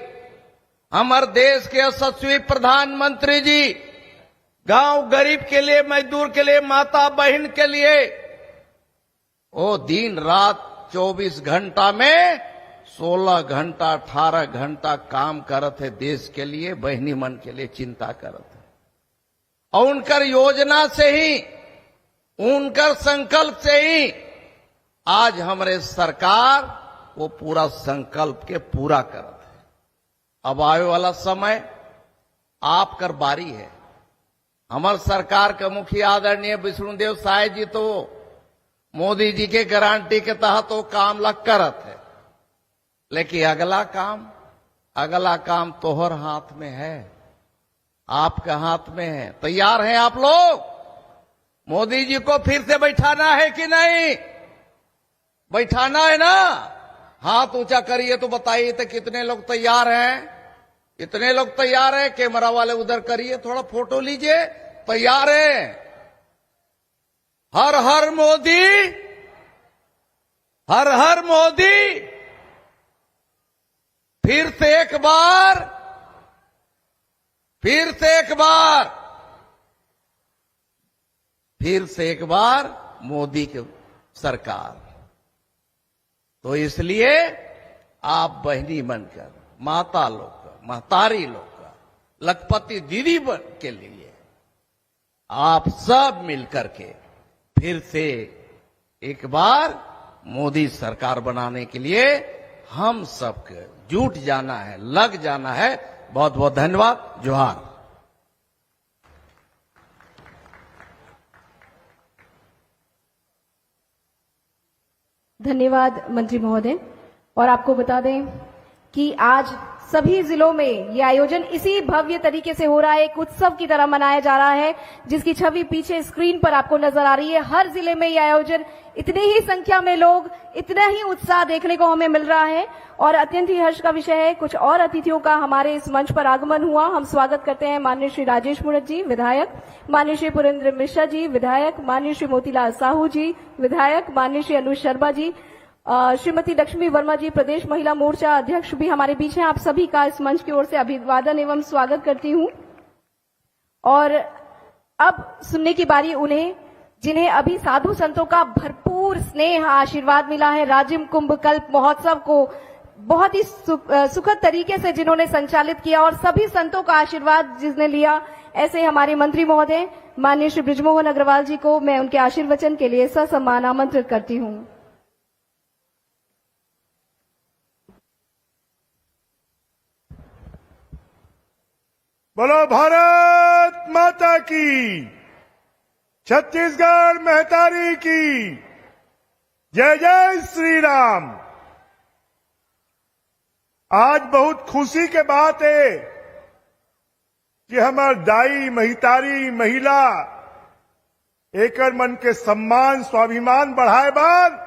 हमारे देश के यशस्वी प्रधानमंत्री जी गांव गरीब के लिए, मजदूर के लिए, माता बहन के लिए वो दिन रात 24 घंटा में 16 घंटा 18 घंटा काम करत है। देश के लिए, बहनी मन के लिए चिंता करत है। और उनकर योजना से ही, उनकर संकल्प से ही आज हमारे सरकार वो पूरा संकल्प के पूरा करत है। अब आने वाला समय आपकर बारी है। हमारे सरकार के मुखिया आदरणीय विष्णुदेव साय जी तो मोदी जी के गारंटी के तहत वो काम लग करत है, लेकिन अगला काम तोहर हाथ में है, आपके हाथ में है। तैयार हैं आप लोग? मोदी जी को फिर से बैठाना है कि नहीं? बैठाना है ना? हाथ ऊंचा करिए तो बताइए तो कितने लोग तैयार हैं? कितने लोग तैयार हैं? कैमरा वाले उधर करिए, थोड़ा फोटो लीजिए। तैयार है? हर हर मोदी, हर हर मोदी। फिर से एक बार, फिर से एक बार, फिर से एक बार मोदी की सरकार। तो इसलिए आप बहनी बनकर, माता लोग का, महतारी लोग का, लखपति दीदी बन के लिए आप सब मिलकर के फिर से एक बार मोदी सरकार बनाने के लिए हम सबके जुट जाना है, लग जाना है। बहुत बहुत धन्यवाद। जोहार। धन्यवाद मंत्री महोदय। और आपको बता दें कि आज सभी जिलों में ये आयोजन इसी भव्य तरीके से हो रहा है, एक उत्सव की तरह मनाया जा रहा है, जिसकी छवि पीछे स्क्रीन पर आपको नजर आ रही है। हर जिले में ये आयोजन, इतनी ही संख्या में लोग, इतना ही उत्साह देखने को हमें मिल रहा है और अत्यंत ही हर्ष का विषय है। कुछ और अतिथियों का हमारे इस मंच पर आगमन हुआ। हम स्वागत करते हैं माननीय श्री राजेश मुणत जी, विधायक, माननीय श्री पुरेंद्र मिश्रा जी, विधायक, माननीय श्री मोतीलाल साहू जी, विधायक, माननीय श्री अनुज शर्मा जी, श्रीमती लक्ष्मी वर्मा जी, प्रदेश महिला मोर्चा अध्यक्ष भी हमारे बीच हैं। आप सभी का इस मंच की ओर से अभिवादन एवं स्वागत करती हूं। और अब सुनने की बारी उन्हें जिन्हें अभी साधु संतों का भरपूर स्नेह आशीर्वाद मिला है। राजिम कुंभ कल्प महोत्सव को बहुत ही सुखद तरीके से जिन्होंने संचालित किया और सभी संतों का आशीर्वाद जिसने लिया, ऐसे हमारे मंत्री महोदय माननीय श्री बृजमोहन अग्रवाल जी को मैं उनके आशीर्वचन के लिए ससम्मान आमंत्रित करती हूं। बोलो भारत माता की, छत्तीसगढ़ महतारी की, जय जय श्री राम। आज बहुत खुशी के बात है कि हमार दाई महितारी महिला एकर मन के सम्मान स्वाभिमान बढ़ाए बाद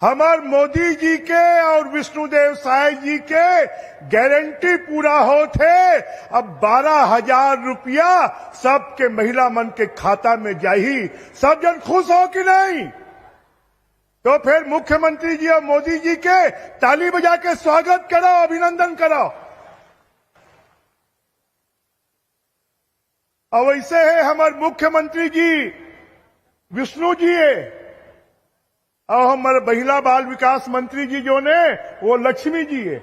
हमार मोदी जी के और विष्णुदेव साय जी के गारंटी पूरा होते। अब 12,000 रुपया सबके महिला मन के खाता में जाही। सब जन खुश हो कि नहीं? तो फिर मुख्यमंत्री जी और मोदी जी के ताली बजा के स्वागत करो, अभिनंदन करो। अब वैसे है हमारे मुख्यमंत्री जी विष्णु जी है और हमारे महिला बाल विकास मंत्री जी जो ने वो लक्ष्मी जी है।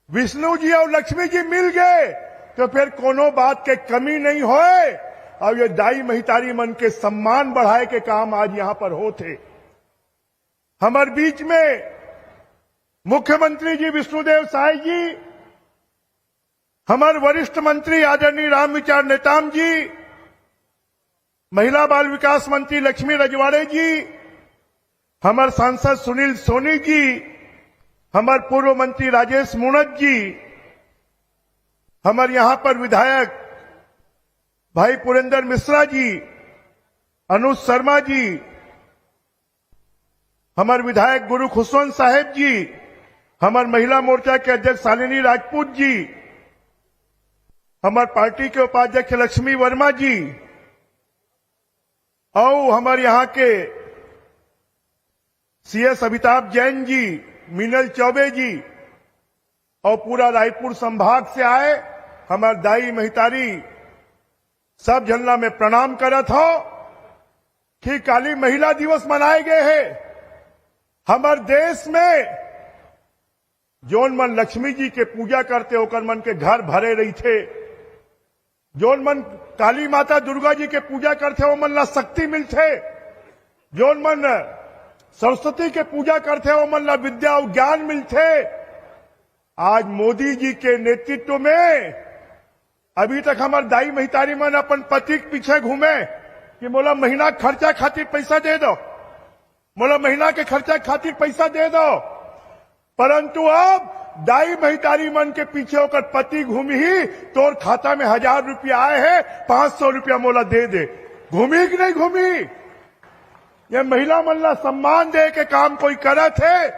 विष्णु जी और लक्ष्मी जी मिल गए तो फिर कोनो बात के कमी नहीं होए और ये दाई महितारी मन के सम्मान बढ़ाए के काम आज यहां पर होते। हमारे बीच में मुख्यमंत्री जी विष्णुदेव साय जी, हमारे वरिष्ठ मंत्री आदरणीय रामविचार नेताम जी, महिला बाल विकास मंत्री लक्ष्मी रजवाड़े जी, हमारे सांसद सुनील सोनी जी, हमारे पूर्व मंत्री राजेश मुणत जी, हमारे यहां पर विधायक भाई पुरेंद्र मिश्रा जी, अनुज शर्मा जी, हमारे विधायक गुरु खुशवंत साहेब जी, हमारे महिला मोर्चा के अध्यक्ष शालिनी राजपूत जी, हमारे पार्टी के उपाध्यक्ष लक्ष्मी वर्मा जी और हमारे यहां के सीएस अमिताभ जैन जी, मीनल चौबे जी और पूरा रायपुर संभाग से आए हमारे दाई महितारी सब जनला में प्रणाम करत हो कि काली महिला दिवस मनाए गए हैं। हमारे देश में जोन मन लक्ष्मी जी के पूजा करते होकर मन के घर भरे रही थे, जोन मन काली माता दुर्गा जी के पूजा करते वो मन ला शक्ति मिलते, जोन मन सरस्वती के पूजा करते वो मन ला विद्या और ज्ञान मिलते। आज मोदी जी के नेतृत्व में अभी तक हमारे दाई महितारी मन अपन पति के पीछे घूमे कि मोला महीना खर्चा खातिर पैसा दे दो, मोला महीना के खर्चा खातिर पैसा दे दो, परंतु अब दाई महितारी मन के पीछे होकर पति घूमी ही तोर खाता में 1,000 रुपया आए हैं, 500 रुपया मोला दे दे। घूमी कि नहीं घूमी? ये महिला मन ला सम्मान दे के काम कोई करत है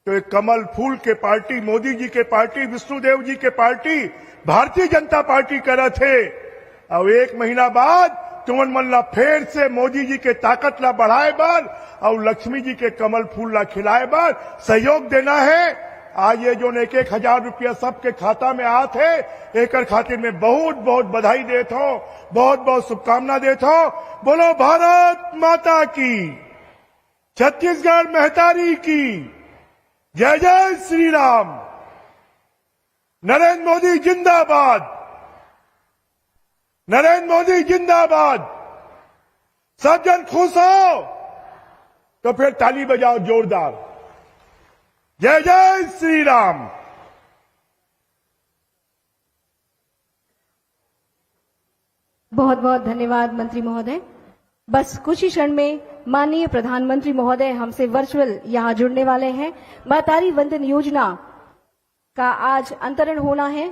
तो एक कमल फूल के पार्टी, मोदी जी के पार्टी, विष्णुदेव जी के पार्टी, भारतीय जनता पार्टी करत है। अब 1 महीना बाद तुमन मन ला फिर से मोदी जी के ताकत ला बढ़ाए बार और लक्ष्मी जी के कमल फूल ला खिलाए बार सहयोग देना है। आज ये जो 1,000 रुपया सबके खाता में आत है, एक खातिर में बहुत बहुत बधाई देता हूं, बहुत बहुत शुभकामना देता हूं। बोलो भारत माता की, छत्तीसगढ़ महतारी की, जय जय श्री राम। नरेंद्र मोदी जिंदाबाद, नरेंद्र मोदी जिंदाबाद। सब जन खुश हो तो फिर ताली बजाओ जोरदार। जय जय श्री राम। बहुत बहुत धन्यवाद मंत्री महोदय। बस कुछ ही क्षण में माननीय प्रधानमंत्री महोदय हमसे वर्चुअल यहां जुड़ने वाले हैं। महतारी वंदन योजना का आज अंतरण होना है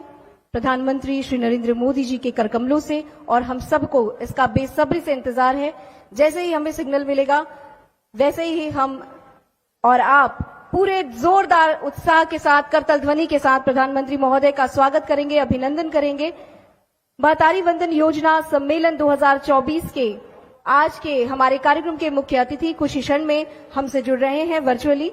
प्रधानमंत्री श्री नरेंद्र मोदी जी के करकमलों से और हम सबको इसका बेसब्री से इंतजार है। जैसे ही हमें सिग्नल मिलेगा वैसे ही हम और आप पूरे जोरदार उत्साह के साथ, करतल ध्वनि के साथ प्रधानमंत्री महोदय का स्वागत करेंगे, अभिनंदन करेंगे। महतारी वंदन योजना सम्मेलन 2024 के आज के हमारे कार्यक्रम के मुख्य अतिथि कुछ ही क्षण में हमसे जुड़ रहे हैं वर्चुअली।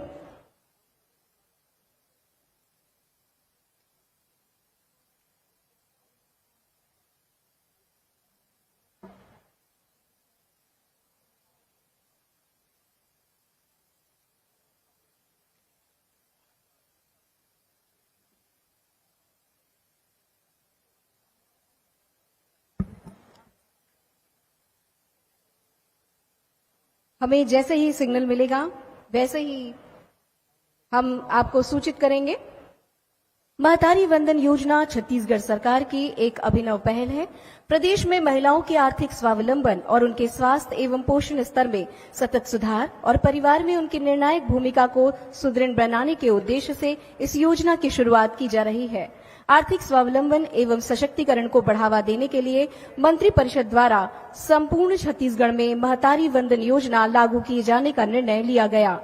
हमें जैसे ही सिग्नल मिलेगा वैसे ही हम आपको सूचित करेंगे। महतारी वंदन योजना छत्तीसगढ़ सरकार की एक अभिनव पहल है। प्रदेश में महिलाओं के आर्थिक स्वावलंबन और उनके स्वास्थ्य एवं पोषण स्तर में सतत सुधार और परिवार में उनकी निर्णायक भूमिका को सुदृढ़ बनाने के उद्देश्य से इस योजना की शुरुआत की जा रही है। आर्थिक स्वावलंबन एवं सशक्तिकरण को बढ़ावा देने के लिए मंत्रिपरिषद द्वारा संपूर्ण छत्तीसगढ़ में महतारी वंदन योजना लागू किए जाने का निर्णय लिया गया।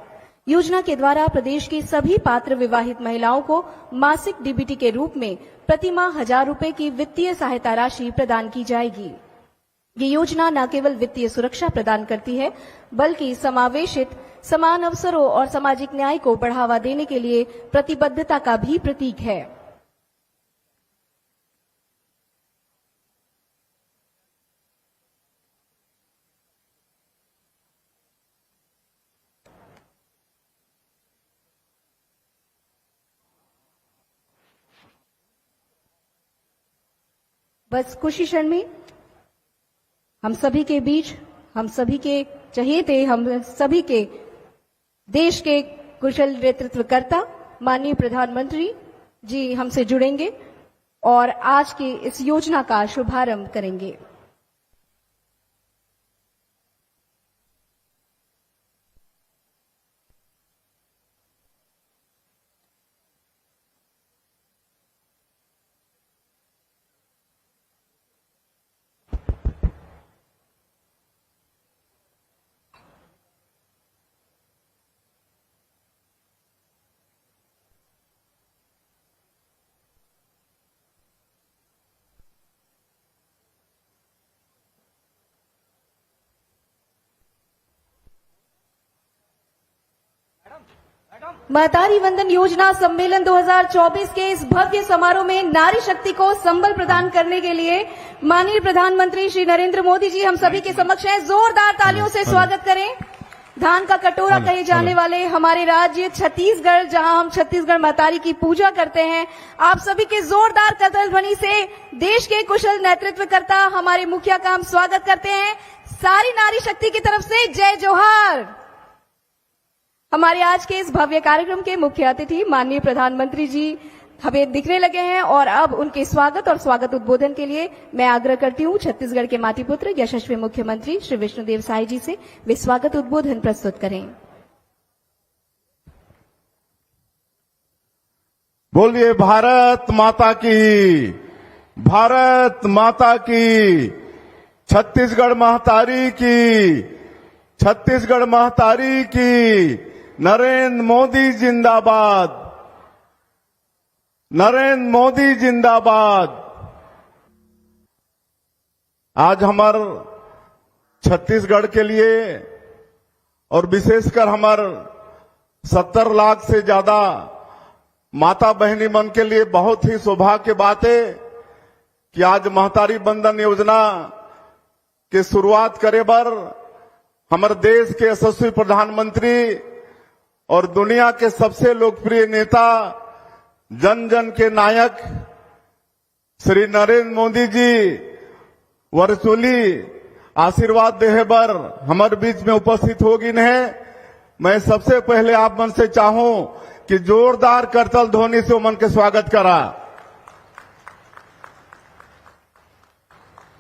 योजना के द्वारा प्रदेश की सभी पात्र विवाहित महिलाओं को मासिक डीबीटी के रूप में प्रतिमाह 1,000 रुपए की वित्तीय सहायता राशि प्रदान की जाएगी। ये योजना न केवल वित्तीय सुरक्षा प्रदान करती है, बल्कि समावेशित समान अवसरों और सामाजिक न्याय को बढ़ावा देने के लिए प्रतिबद्धता का भी प्रतीक है। बस कुछ ही क्षण में हम सभी के बीच, हम सभी के चहेते, हम सभी के देश के कुशल नेतृत्वकर्ता माननीय प्रधानमंत्री जी हमसे जुड़ेंगे और आज की इस योजना का शुभारंभ करेंगे। महतारी वंदन योजना सम्मेलन 2024 के इस भव्य समारोह में नारी शक्ति को संबल प्रदान करने के लिए माननीय प्रधानमंत्री श्री नरेंद्र मोदी जी हम सभी के समक्ष हैं। जोरदार तालियों से स्वागत करें। धान का कटोरा कहे जाने वाले हमारे राज्य छत्तीसगढ़, जहां हम छत्तीसगढ़ महतारी की पूजा करते हैं, आप सभी के जोरदार कदम ध्वनि से देश के कुशल नेतृत्वकर्ता हमारे मुखिया का हम स्वागत करते हैं। सारी नारी शक्ति की तरफ से जय जोहार। हमारे आज के इस भव्य कार्यक्रम के मुख्य अतिथि माननीय प्रधानमंत्री जी हमें दिखने लगे हैं और अब उनके स्वागत और स्वागत उद्बोधन के लिए मैं आग्रह करती हूं छत्तीसगढ़ के माटी पुत्र यशस्वी मुख्यमंत्री श्री विष्णुदेव साय जी से वे स्वागत उद्बोधन प्रस्तुत करें। बोलिए भारत माता की, भारत माता की, छत्तीसगढ़ महतारी की, छत्तीसगढ़ महतारी की, नरेंद्र मोदी जिंदाबाद, नरेंद्र मोदी जिंदाबाद। आज हमार छत्तीसगढ़ के लिए और विशेषकर हमार 70 लाख से ज्यादा माता बहनी मन के लिए बहुत ही सौभाग्य की बात है कि आज महतारी वंदन योजना के शुरुआत करे बर हमारे देश के यशस्वी प्रधानमंत्री और दुनिया के सबसे लोकप्रिय नेता, जन जन के नायक श्री नरेंद्र मोदी जी वर्चुअली आशीर्वाद देहे बर हमारे बीच में उपस्थित होगी है। मैं सबसे पहले आप मन से चाहूं कि जोरदार करतल ध्वनि से मन के स्वागत करा।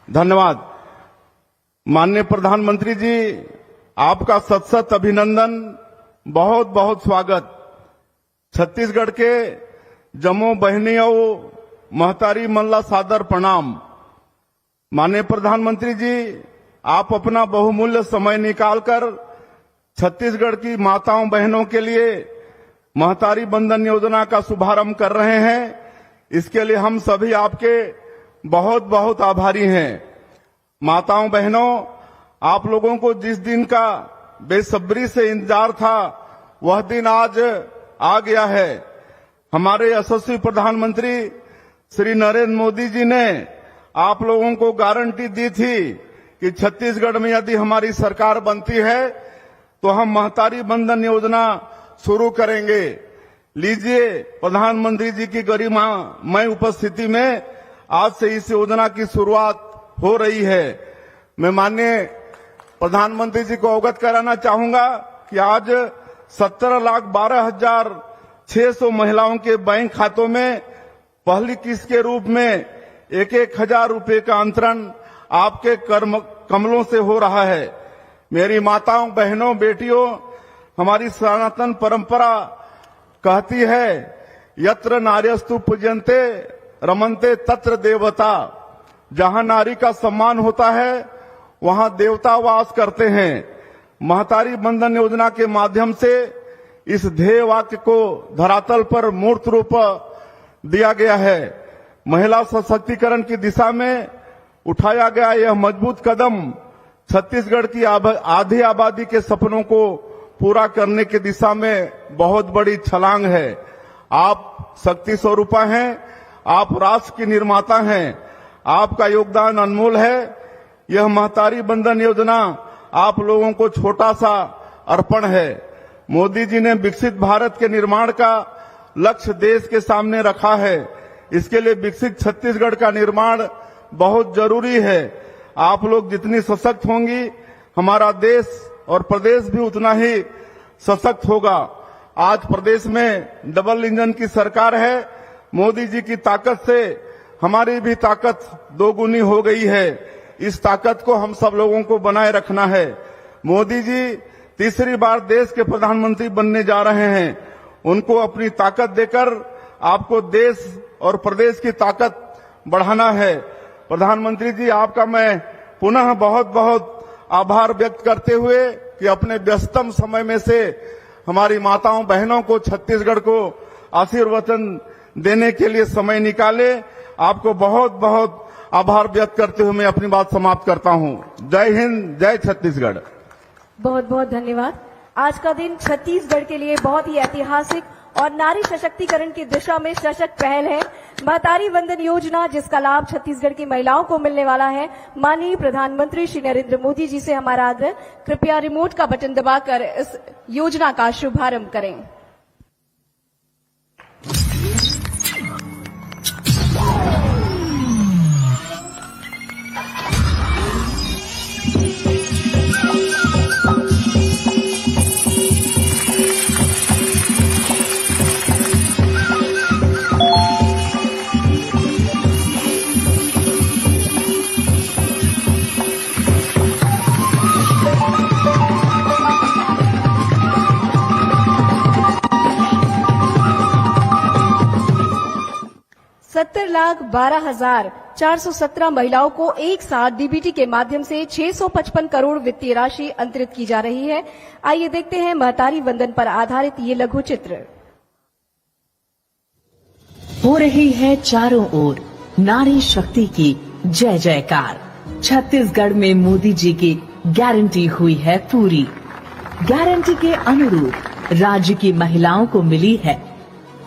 धन्यवाद। माननीय प्रधानमंत्री जी, आपका सत सत अभिनंदन, बहुत बहुत स्वागत। छत्तीसगढ़ के जम्मू बहनियों महतारी मनला सादर प्रणाम। माननीय प्रधानमंत्री जी, आप अपना बहुमूल्य समय निकालकर छत्तीसगढ़ की माताओं बहनों के लिए महतारी वंदन योजना का शुभारंभ कर रहे हैं। इसके लिए हम सभी आपके बहुत बहुत आभारी हैं। माताओं बहनों, आप लोगों को जिस दिन का बेसब्री से इंतजार था वह दिन आज आ गया है। हमारे यशस्वी प्रधानमंत्री श्री नरेंद्र मोदी जी ने आप लोगों को गारंटी दी थी कि छत्तीसगढ़ में यदि हमारी सरकार बनती है तो हम महतारी वंदन योजना शुरू करेंगे। लीजिए, प्रधानमंत्री जी की गरिमामय उपस्थिति में आज से इस योजना की शुरुआत हो रही है। मैं माननीय प्रधानमंत्री जी को अवगत कराना चाहूंगा कि आज 17,12,600 महिलाओं के बैंक खातों में पहली किस्त के रूप में 1,000 रुपए का अंतरण आपके कमलों से हो रहा है। मेरी माताओं, बहनों, बेटियों, हमारी सनातन परंपरा कहती है, यत्र नार्यस्तु पूज्यन्ते रमन्ते तत्र देवता। जहां नारी का सम्मान होता है वहां देवता वास करते हैं। महतारी बंधन योजना के माध्यम से इस ध्येय वाक्य को धरातल पर मूर्त रूप दिया गया है। महिला सशक्तिकरण की दिशा में उठाया गया यह मजबूत कदम छत्तीसगढ़ की आधी आबादी के सपनों को पूरा करने की दिशा में बहुत बड़ी छलांग है। आप शक्ति स्वरूपा हैं, आप राष्ट्र की निर्माता हैं, आपका योगदान अनमोल है। यह महतारी बंधन योजना आप लोगों को छोटा सा अर्पण है। मोदी जी ने विकसित भारत के निर्माण का लक्ष्य देश के सामने रखा है। इसके लिए विकसित छत्तीसगढ़ का निर्माण बहुत जरूरी है। आप लोग जितनी सशक्त होंगी, हमारा देश और प्रदेश भी उतना ही सशक्त होगा। आज प्रदेश में डबल इंजन की सरकार है। मोदी जी की ताकत से हमारी भी ताकत दोगुनी हो गई है। इस ताकत को हम सब लोगों को बनाए रखना है। मोदी जी तीसरी बार देश के प्रधानमंत्री बनने जा रहे हैं। उनको अपनी ताकत देकर आपको देश और प्रदेश की ताकत बढ़ाना है। प्रधानमंत्री जी, आपका मैं पुनः बहुत बहुत आभार व्यक्त करते हुए कि अपने व्यस्तम समय में से हमारी माताओं बहनों को, छत्तीसगढ़ को आशीर्वचन देने के लिए समय निकाले, आपको बहुत बहुत आभार व्यक्त करते हुए मैं अपनी बात समाप्त करता हूं। जय हिंद, जय छत्तीसगढ़। बहुत बहुत धन्यवाद। आज का दिन छत्तीसगढ़ के लिए बहुत ही ऐतिहासिक और नारी सशक्तिकरण की दिशा में सशक्त पहल है। महतारी वंदन योजना, जिसका लाभ छत्तीसगढ़ की महिलाओं को मिलने वाला है। माननीय प्रधानमंत्री श्री नरेंद्र मोदी जी से हमारा आग्रह, कृपया रिमोट का बटन दबाकर इस योजना का शुभारंभ करें। $70,12,417 महिलाओं को एक साथ डीबीटी के माध्यम से 655 करोड़ वित्तीय राशि अंतरित की जा रही है। आइए देखते हैं महतारी वंदन पर आधारित ये लघु चित्र। हो रही है चारों ओर नारी शक्ति की जय जयकार। छत्तीसगढ़ में मोदी जी की गारंटी हुई है पूरी। गारंटी के अनुरूप राज्य की महिलाओं को मिली है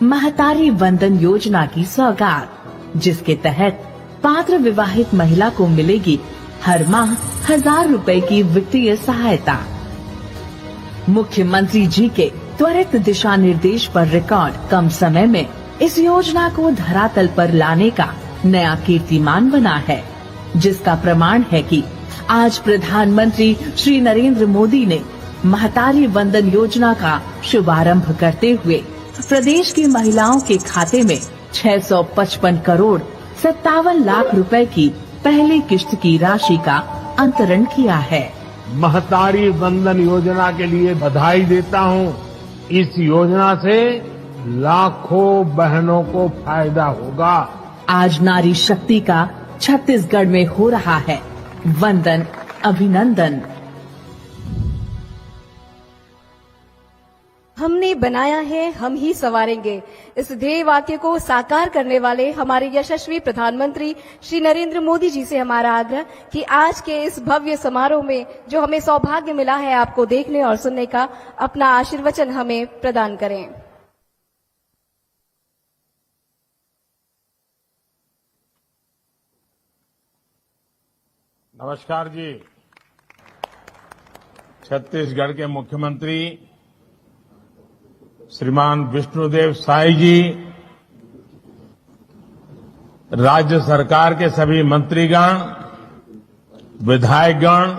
महतारी वंदन योजना की सौगात, जिसके तहत पात्र विवाहित महिला को मिलेगी हर माह 1,000 रुपए की वित्तीय सहायता। मुख्यमंत्री जी के त्वरित दिशा निर्देश पर रिकॉर्ड कम समय में इस योजना को धरातल पर लाने का नया कीर्तिमान बना है, जिसका प्रमाण है कि आज प्रधानमंत्री श्री नरेंद्र मोदी ने महतारी वंदन योजना का शुभारंभ करते हुए प्रदेश की महिलाओं के खाते में 655 करोड़ 57 लाख रुपए की पहली किश्त की राशि का अंतरण किया है। महतारी वंदन योजना के लिए बधाई देता हूं। इस योजना से लाखों बहनों को फायदा होगा। आज नारी शक्ति का छत्तीसगढ़ में हो रहा है वंदन, अभिनंदन। हमने बनाया है, हम ही संवारेंगे। इस ध्येय वाक्य को साकार करने वाले हमारे यशस्वी प्रधानमंत्री श्री नरेंद्र मोदी जी से हमारा आग्रह कि आज के इस भव्य समारोह में जो हमें सौभाग्य मिला है आपको देखने और सुनने का, अपना आशीर्वचन हमें प्रदान करें। नमस्कार जी। छत्तीसगढ़ के मुख्यमंत्री श्रीमान विष्णुदेव साय जी, राज्य सरकार के सभी मंत्रीगण, विधायकगण,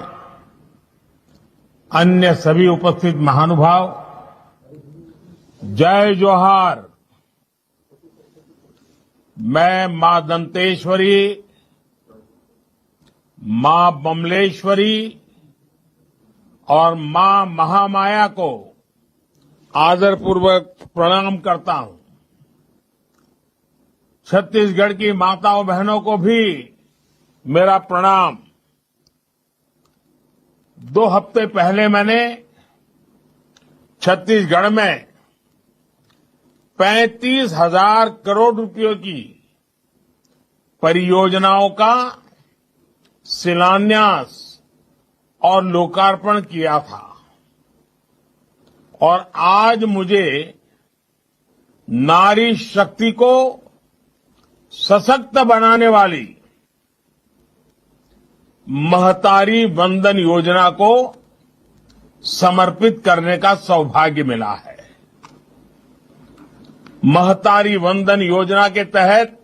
अन्य सभी उपस्थित महानुभाव, जय जोहार। मैं मां दंतेश्वरी, मां बमलेश्वरी और मां महामाया को आदरपूर्वक प्रणाम करता हूं। छत्तीसगढ़ की माताओं बहनों को भी मेरा प्रणाम। 2 हफ्ते पहले मैंने छत्तीसगढ़ में 35,000 करोड़ रुपयों की परियोजनाओं का शिलान्यास और लोकार्पण किया था और आज मुझे नारी शक्ति को सशक्त बनाने वाली महतारी वंदन योजना को समर्पित करने का सौभाग्य मिला है। महतारी वंदन योजना के तहत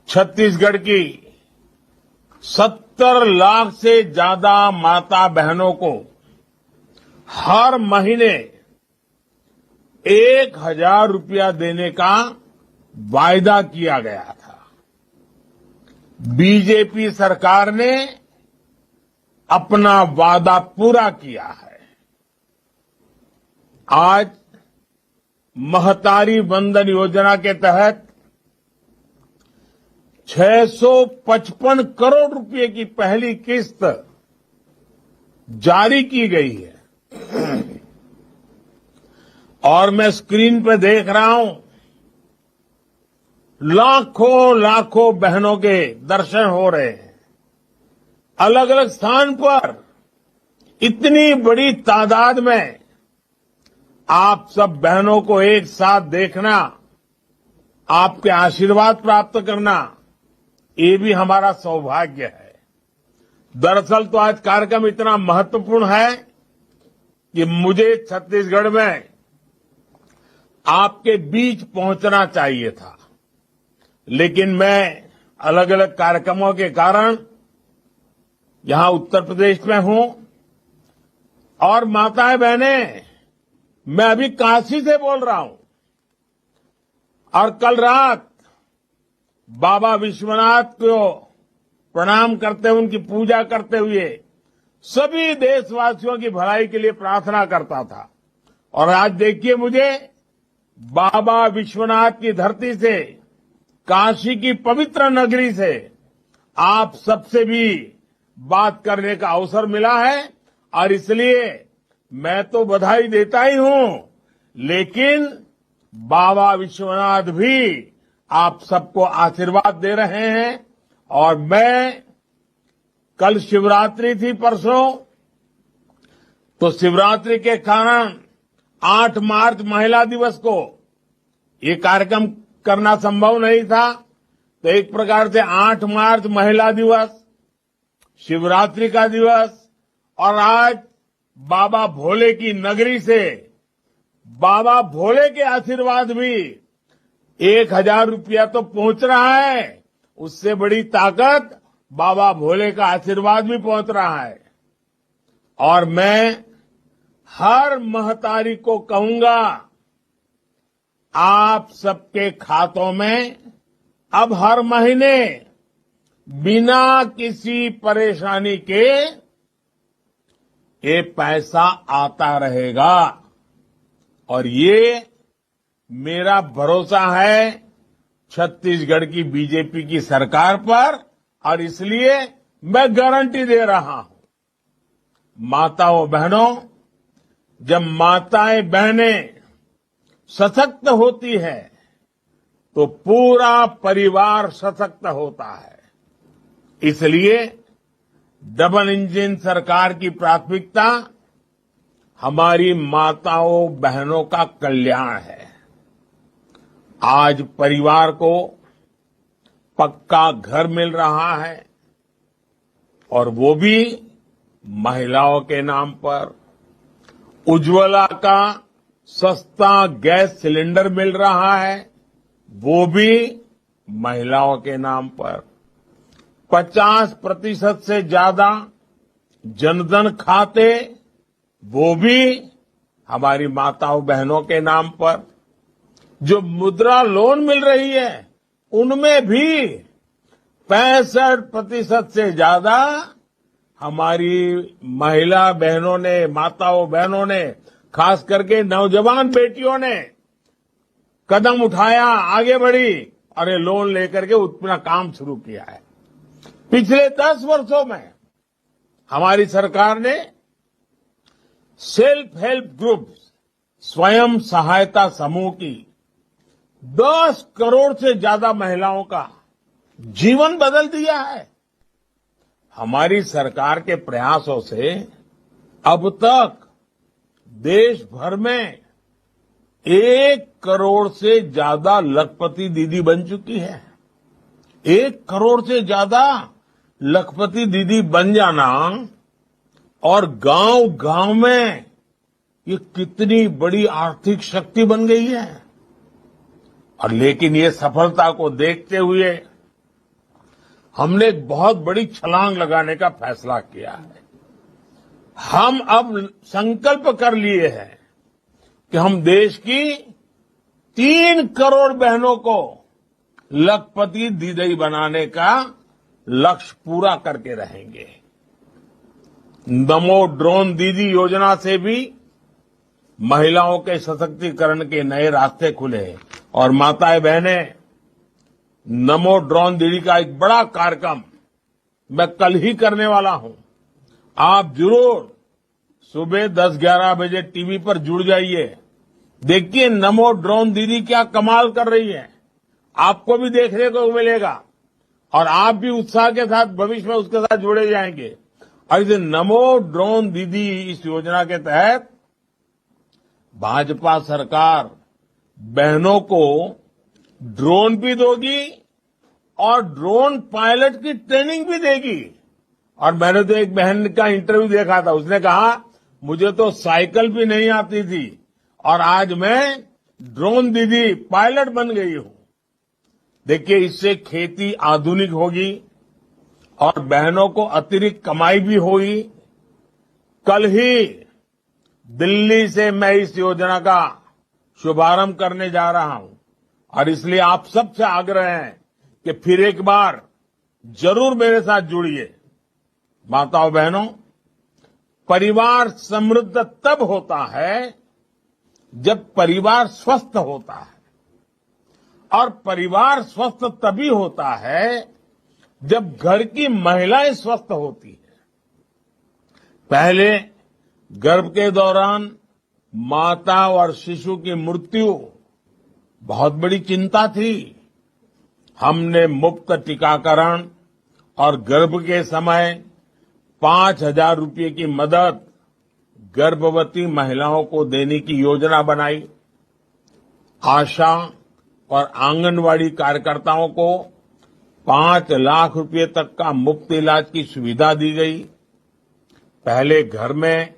छत्तीसगढ़ की 70 लाख से ज्यादा माता बहनों को हर महीने 1,000 रुपया देने का वायदा किया गया था। बीजेपी सरकार ने अपना वादा पूरा किया है। आज महतारी वंदन योजना के तहत 655 करोड़ रुपए की पहली किस्त जारी की गई है और मैं स्क्रीन पर देख रहा हूं लाखों लाखों बहनों के दर्शन हो रहे हैं। अलग अलग स्थान पर इतनी बड़ी तादाद में आप सब बहनों को एक साथ देखना, आपके आशीर्वाद प्राप्त करना, ये भी हमारा सौभाग्य है। दरअसल तो आज कार्यक्रम इतना महत्वपूर्ण है कि मुझे छत्तीसगढ़ में आपके बीच पहुंचना चाहिए था, लेकिन मैं अलग अलग कार्यक्रमों के कारण यहां उत्तर प्रदेश में हूं। और माताएं बहनें, मैं अभी काशी से बोल रहा हूं और कल रात बाबा विश्वनाथ को प्रणाम करते हुए, उनकी पूजा करते हुए सभी देशवासियों की भलाई के लिए प्रार्थना करता था। और आज देखिए, मुझे बाबा विश्वनाथ की धरती से, काशी की पवित्र नगरी से आप सबसे भी बात करने का अवसर मिला है और इसलिए मैं तो बधाई देता ही हूं, लेकिन बाबा विश्वनाथ भी आप सबको आशीर्वाद दे रहे हैं। और मैं, कल शिवरात्रि थी परसों, तो शिवरात्रि के कारण 8 मार्च महिला दिवस को ये कार्यक्रम करना संभव नहीं था, तो एक प्रकार से 8 मार्च महिला दिवस, शिवरात्रि का दिवस और आज बाबा भोले की नगरी से बाबा भोले के आशीर्वाद भी 1,000 रुपया तो पहुंच रहा है, उससे बड़ी ताकत बाबा भोले का आशीर्वाद भी पहुंच रहा है। और मैं हर महतारी को कहूंगा, आप सबके खातों में अब हर महीने बिना किसी परेशानी के ये पैसा आता रहेगा। और ये मेरा भरोसा है छत्तीसगढ़ की बीजेपी की सरकार पर, और इसलिए मैं गारंटी दे रहा हूं। माताओं बहनों, जब माताएं बहनें सशक्त होती है तो पूरा परिवार सशक्त होता है। इसलिए डबल इंजन सरकार की प्राथमिकता हमारी माताओं बहनों का कल्याण है। आज परिवार को पक्का घर मिल रहा है और वो भी महिलाओं के नाम पर। उज्ज्वला का सस्ता गैस सिलेंडर मिल रहा है, वो भी महिलाओं के नाम पर। 50% से ज्यादा जनधन खाते, वो भी हमारी माताओं बहनों के नाम पर। जो मुद्रा लोन मिल रही है, उनमें भी 65% से ज्यादा हमारी महिला बहनों ने, माताओं बहनों ने, खास करके नौजवान बेटियों ने कदम उठाया, आगे बढ़ी और ये लोन लेकर के अपना काम शुरू किया है। पिछले 10 वर्षों में हमारी सरकार ने सेल्फ हेल्प ग्रुप, स्वयं सहायता समूह की 10 करोड़ से ज्यादा महिलाओं का जीवन बदल दिया है। हमारी सरकार के प्रयासों से अब तक देश भर में 1 करोड़ से ज्यादा लखपति दीदी बन चुकी है। 1 करोड़ से ज्यादा लखपति दीदी बन जाना और गांव-गांव में ये कितनी बड़ी आर्थिक शक्ति बन गई है। और लेकिन ये सफलता को देखते हुए हमने एक बहुत बड़ी छलांग लगाने का फैसला किया है। हम अब संकल्प कर लिए हैं कि हम देश की 3 करोड़ बहनों को लखपति दीदी बनाने का लक्ष्य पूरा करके रहेंगे। नमो ड्रोन दीदी योजना से भी महिलाओं के सशक्तिकरण के नए रास्ते खुले और माताएं बहनें, नमो ड्रोन दीदी का एक बड़ा कार्यक्रम मैं कल ही करने वाला हूं। आप जरूर सुबह 10-11 बजे टीवी पर जुड़ जाइए। देखिए नमो ड्रोन दीदी क्या कमाल कर रही है, आपको भी देखने को मिलेगा और आप भी उत्साह के साथ भविष्य में उसके साथ जुड़े जाएंगे। और इस नमो ड्रोन दीदी इस योजना के तहत भाजपा सरकार बहनों को ड्रोन भी दोगी और ड्रोन पायलट की ट्रेनिंग भी देगी। और मैंने तो एक बहन का इंटरव्यू देखा था, उसने कहा मुझे तो साइकिल भी नहीं आती थी और आज मैं ड्रोन दीदी पायलट बन गई हूं। देखिए इससे खेती आधुनिक होगी और बहनों को अतिरिक्त कमाई भी होगी। कल ही दिल्ली से मैं इस योजना का शुभारंभ करने जा रहा हूं और इसलिए आप सबसे आग्रह है कि फिर एक बार जरूर मेरे साथ जुड़िए। माताओं बहनों, परिवार समृद्ध तब होता है जब परिवार स्वस्थ होता है और परिवार स्वस्थ तभी होता है जब घर की महिलाएं स्वस्थ होती है। पहले गर्भ के दौरान माता और शिशु की मृत्यु बहुत बड़ी चिंता थी। हमने मुफ्त टीकाकरण और गर्भ के समय 5,000 रुपये की मदद गर्भवती महिलाओं को देने की योजना बनाई। आशा और आंगनवाड़ी कार्यकर्ताओं को 5 लाख रुपये तक का मुफ्त इलाज की सुविधा दी गई। पहले घर में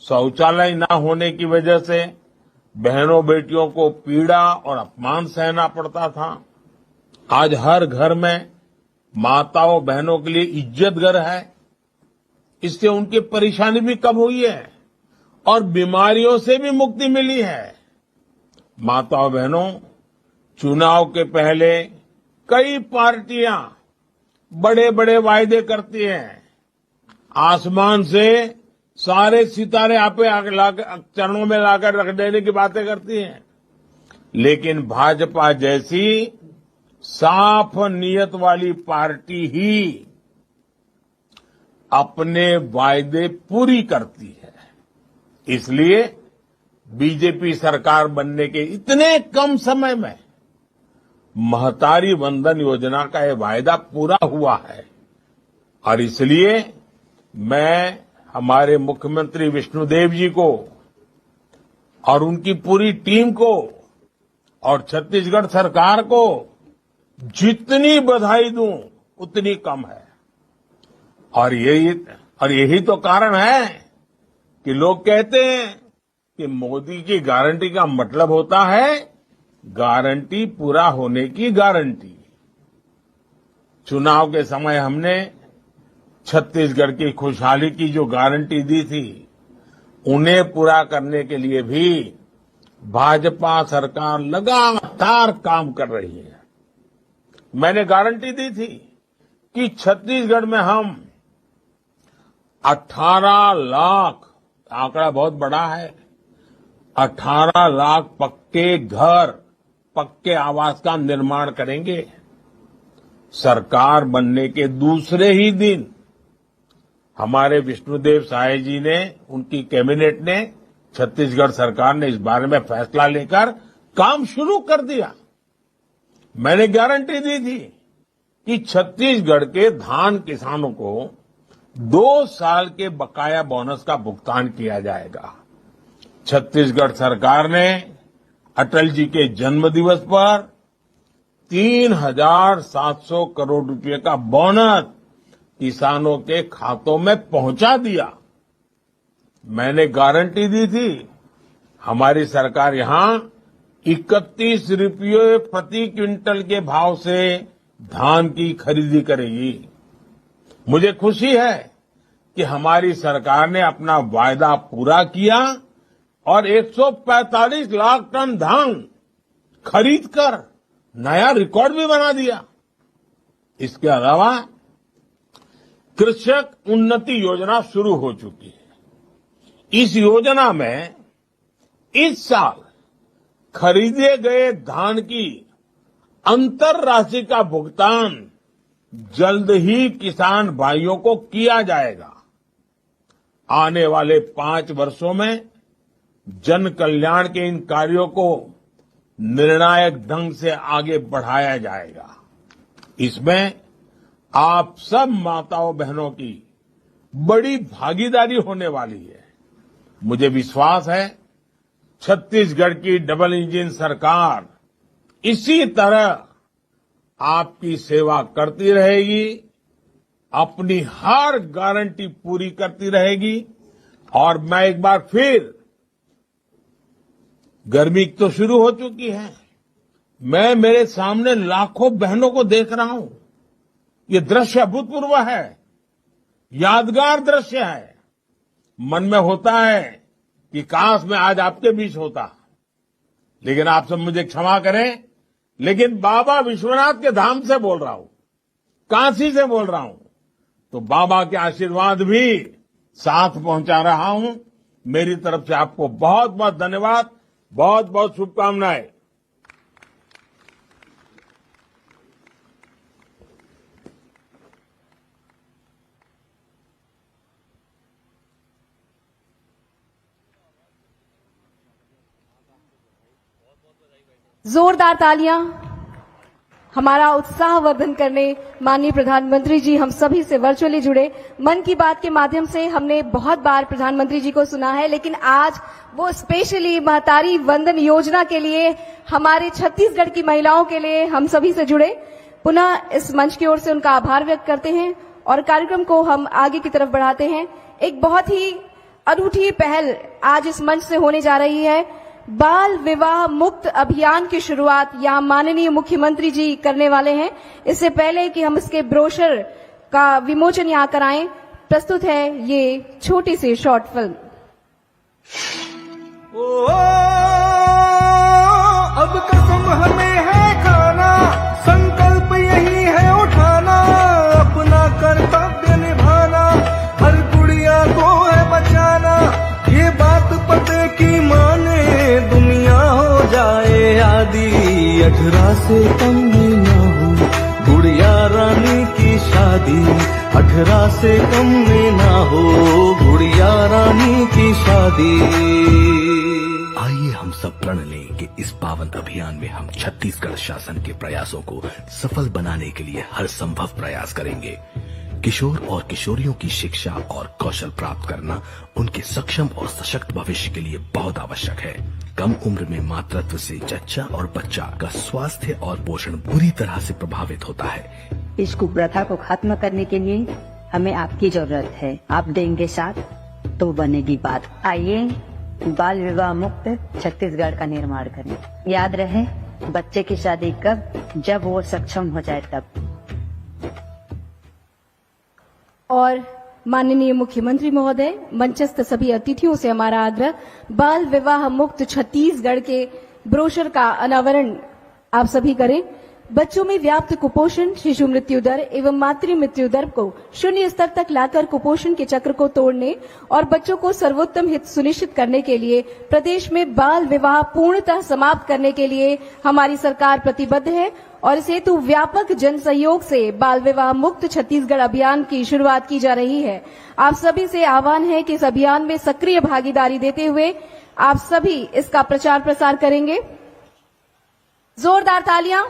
शौचालय न होने की वजह से बहनों बेटियों को पीड़ा और अपमान सहना पड़ता था। आज हर घर में माताओं बहनों के लिए इज्जत घर है। इससे उनकी परेशानी भी कम हुई है और बीमारियों से भी मुक्ति मिली है। माताओं बहनों, चुनाव के पहले कई पार्टियां बड़े बड़े वायदे करती हैं। आसमान से सारे सितारे आपे चरणों में लाकर रख देने की बातें करती हैं, लेकिन भाजपा जैसी साफ नियत वाली पार्टी ही अपने वायदे पूरी करती है। इसलिए बीजेपी सरकार बनने के इतने कम समय में महतारी वंदन योजना का यह वायदा पूरा हुआ है और इसलिए मैं हमारे मुख्यमंत्री विष्णुदेव जी को और उनकी पूरी टीम को और छत्तीसगढ़ सरकार को जितनी बधाई दूं उतनी कम है। और यही तो कारण है कि लोग कहते हैं कि मोदी की गारंटी का मतलब होता है गारंटी पूरा होने की गारंटी। चुनाव के समय हमने छत्तीसगढ़ की खुशहाली की जो गारंटी दी थी, उन्हें पूरा करने के लिए भी भाजपा सरकार लगातार काम कर रही है। मैंने गारंटी दी थी कि छत्तीसगढ़ में हम 18 लाख, आंकड़ा बहुत बड़ा है, 18 लाख पक्के घर, पक्के आवास का निर्माण करेंगे। सरकार बनने के दूसरे ही दिन हमारे विष्णुदेव साय जी ने, उनकी कैबिनेट ने, छत्तीसगढ़ सरकार ने इस बारे में फैसला लेकर काम शुरू कर दिया। मैंने गारंटी दी थी कि छत्तीसगढ़ के धान किसानों को 2 साल के बकाया बोनस का भुगतान किया जाएगा। छत्तीसगढ़ सरकार ने अटल जी के जन्म दिवस पर 3,700 करोड़ रुपए का बोनस किसानों के खातों में पहुंचा दिया। मैंने गारंटी दी थी हमारी सरकार यहां 31 रुपये प्रति क्विंटल के भाव से धान की खरीदी करेगी। मुझे खुशी है कि हमारी सरकार ने अपना वायदा पूरा किया और 145 लाख टन धान खरीदकर नया रिकॉर्ड भी बना दिया। इसके अलावा कृषक उन्नति योजना शुरू हो चुकी है। इस योजना में इस साल खरीदे गए धान की अंतर राशि का भुगतान जल्द ही किसान भाइयों को किया जाएगा। आने वाले 5 वर्षों में जन कल्याण के इन कार्यों को निर्णायक ढंग से आगे बढ़ाया जाएगा। इसमें आप सब माताओं बहनों की बड़ी भागीदारी होने वाली है। मुझे विश्वास है छत्तीसगढ़ की डबल इंजन सरकार इसी तरह आपकी सेवा करती रहेगी, अपनी हर गारंटी पूरी करती रहेगी। और मैं एक बार फिर, गर्मी तो शुरू हो चुकी है, मैं मेरे सामने लाखों बहनों को देख रहा हूं। ये दृश्य अभूतपूर्व है, यादगार दृश्य है। मन में होता है कि काश मैं आज आपके बीच होता, लेकिन आप सब मुझे क्षमा करें, लेकिन बाबा विश्वनाथ के धाम से बोल रहा हूं, काशी से बोल रहा हूं, तो बाबा के आशीर्वाद भी साथ पहुंचा रहा हूं। मेरी तरफ से आपको बहुत बहुत धन्यवाद, बहुत बहुत शुभकामनाएं। जोरदार तालियां हमारा उत्साहवर्धन करने माननीय प्रधानमंत्री जी हम सभी से वर्चुअली जुड़े। मन की बात के माध्यम से हमने बहुत बार प्रधानमंत्री जी को सुना है, लेकिन आज वो स्पेशली महतारी वंदन योजना के लिए हमारे छत्तीसगढ़ की महिलाओं के लिए हम सभी से जुड़े। पुनः इस मंच की ओर से उनका आभार व्यक्त करते हैं और कार्यक्रम को हम आगे की तरफ बढ़ाते हैं। एक बहुत ही अनूठी पहल आज इस मंच से होने जा रही है। बाल विवाह मुक्त अभियान की शुरुआत यहाँ माननीय मुख्यमंत्री जी करने वाले हैं। इससे पहले कि हम इसके ब्रोशर का विमोचन यहाँ कराएं, प्रस्तुत है ये छोटी सी शॉर्ट फिल्म। अब कसम हमें है खाना, संकल्प यही है उठाना, अपना कर्तव्य निभाना, हर गुड़िया को है बचाना। ये बात पते की माने दुनिया हो जाए आदि, 18 से कम में ना हो गुड़िया रानी की शादी, 18 से कम में ना हो गुड़िया रानी की शादी। आइए हम सब प्रण लें कि इस पावन अभियान में हम छत्तीसगढ़ शासन के प्रयासों को सफल बनाने के लिए हर संभव प्रयास करेंगे। किशोर और किशोरियों की शिक्षा और कौशल प्राप्त करना उनके सक्षम और सशक्त भविष्य के लिए बहुत आवश्यक है। कम उम्र में मातृत्व से जच्चा और बच्चा का स्वास्थ्य और पोषण बुरी तरह से प्रभावित होता है। इस कुप्रथा को खत्म करने के लिए हमें आपकी जरूरत है। आप देंगे साथ तो बनेगी बात। आइए बाल विवाह मुक्त छत्तीसगढ़ का निर्माण करें। याद रहे, बच्चे की शादी कब, जब वो सक्षम हो जाए तब। और माननीय मुख्यमंत्री महोदय, मंचस्थ सभी अतिथियों से हमारा आग्रह, बाल विवाह मुक्त छत्तीसगढ़ के ब्रोशर का अनावरण आप सभी करें। बच्चों में व्याप्त कुपोषण, शिशु मृत्यु दर एवं मातृ मृत्यु दर को शून्य स्तर तक लाकर कुपोषण के चक्र को तोड़ने और बच्चों को सर्वोत्तम हित सुनिश्चित करने के लिए प्रदेश में बाल विवाह पूर्णतः समाप्त करने के लिए हमारी सरकार प्रतिबद्ध है और इस हेतु व्यापक जन सहयोग से बाल विवाह मुक्त छत्तीसगढ़ अभियान की शुरुआत की जा रही है। आप सभी से आह्वान है कि इस अभियान में सक्रिय भागीदारी देते हुए आप सभी इसका प्रचार प्रसार करेंगे। जोरदार तालियां।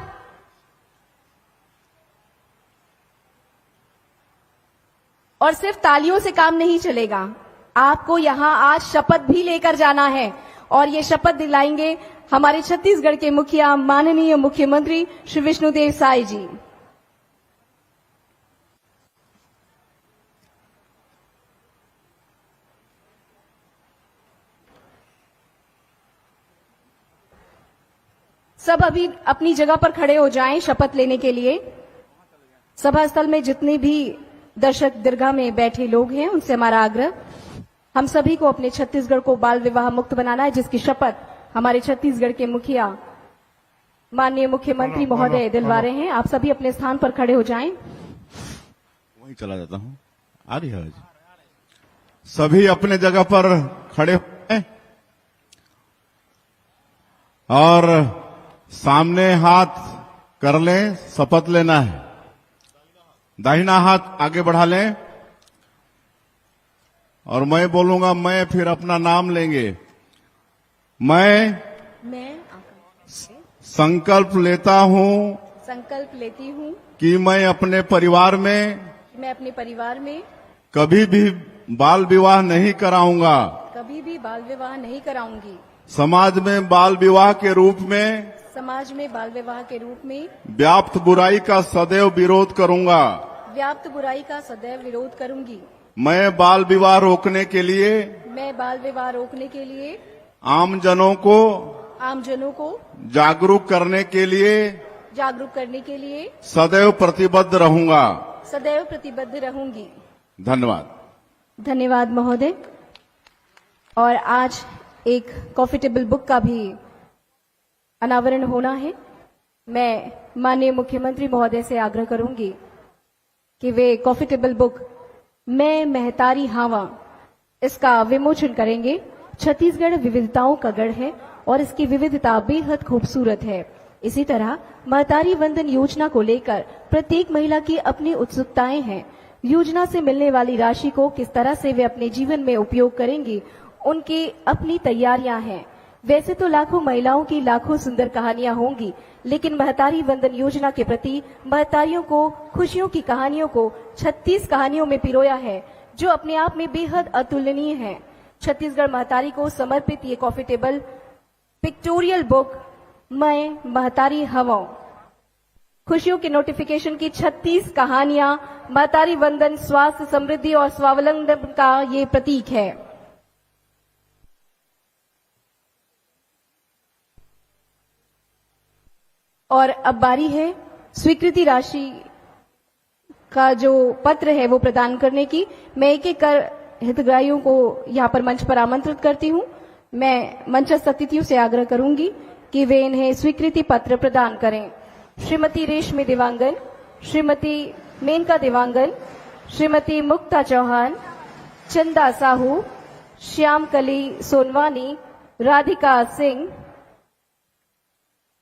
और सिर्फ तालियों से काम नहीं चलेगा, आपको यहां आज शपथ भी लेकर जाना है और ये शपथ दिलाएंगे हमारे छत्तीसगढ़ के मुखिया माननीय मुख्यमंत्री श्री विष्णुदेव साय जी। सब अभी अपनी जगह पर खड़े हो जाएं शपथ लेने के लिए। सभा स्थल में जितने भी दर्शक दीर्घा में बैठे लोग हैं उनसे हमारा आग्रह, हम सभी को अपने छत्तीसगढ़ को बाल विवाह मुक्त बनाना है, जिसकी शपथ हमारे छत्तीसगढ़ के मुखिया माननीय मुख्यमंत्री महोदय दिलवा रहे हैं। आप सभी अपने स्थान पर खड़े हो जाएं। वहीं चला जाता हूं। आ रही है सभी अपने जगह पर खड़े हो और सामने हाथ कर लें, शपथ लेना है। दाहिना हाथ आगे बढ़ा लें और मैं बोलूंगा, मैं फिर अपना नाम लेंगे। मैं संकल्प लेता हूं, संकल्प लेती हूं कि मैं अपने परिवार में कभी भी बाल विवाह नहीं कराऊंगा, कभी भी बाल विवाह नहीं कराऊंगी। समाज में बाल विवाह के रूप में व्याप्त बुराई का सदैव विरोध करूंगा। मैं बाल विवाह रोकने के लिए आम जनों को जागरूक करने के लिए सदैव प्रतिबद्ध रहूंगी। धन्यवाद महोदय। और आज एक कॉफी टेबल बुक का भी अनावरण होना है। मैं माननीय मुख्यमंत्री महोदय से आग्रह करूंगी कि वे कॉफी टेबल बुक मैं महतारी हावा इसका विमोचन करेंगे। छत्तीसगढ़ विविधताओं का गढ़ है और इसकी विविधता बेहद खूबसूरत है। इसी तरह महतारी वंदन योजना को लेकर प्रत्येक महिला की अपनी उत्सुकताएं हैं। योजना से मिलने वाली राशि को किस तरह से वे अपने जीवन में उपयोग करेंगी, उनकी अपनी तैयारियां हैं। वैसे तो लाखों महिलाओं की लाखों सुंदर कहानियां होंगी, लेकिन महतारी वंदन योजना के प्रति महतारियों को खुशियों की कहानियों को 36 कहानियों में पिरोया है, जो अपने आप में बेहद अतुलनीय है। छत्तीसगढ़ महतारी को समर्पित ये कॉफी टेबल पिक्टोरियल बुक मैं महतारी हवा खुशियों के नोटिफिकेशन की 36 कहानियां महतारी वंदन, स्वास्थ्य, समृद्धि और स्वावलंबन का ये प्रतीक है। और अब बारी है स्वीकृति राशि का जो पत्र है वो प्रदान करने की। मैं एक एक कर हितग्राहियों को यहाँ पर मंच पर आमंत्रित करती हूँ। मैं मंचस्थ अतिथियों से आग्रह करूंगी कि वे इन्हें स्वीकृति पत्र प्रदान करें। श्रीमती रेशमी देवांगन, श्रीमती मेनका देवांगन, श्रीमती मुक्ता चौहान, चंदा साहू, श्यामकली सोनवानी, राधिका सिंह,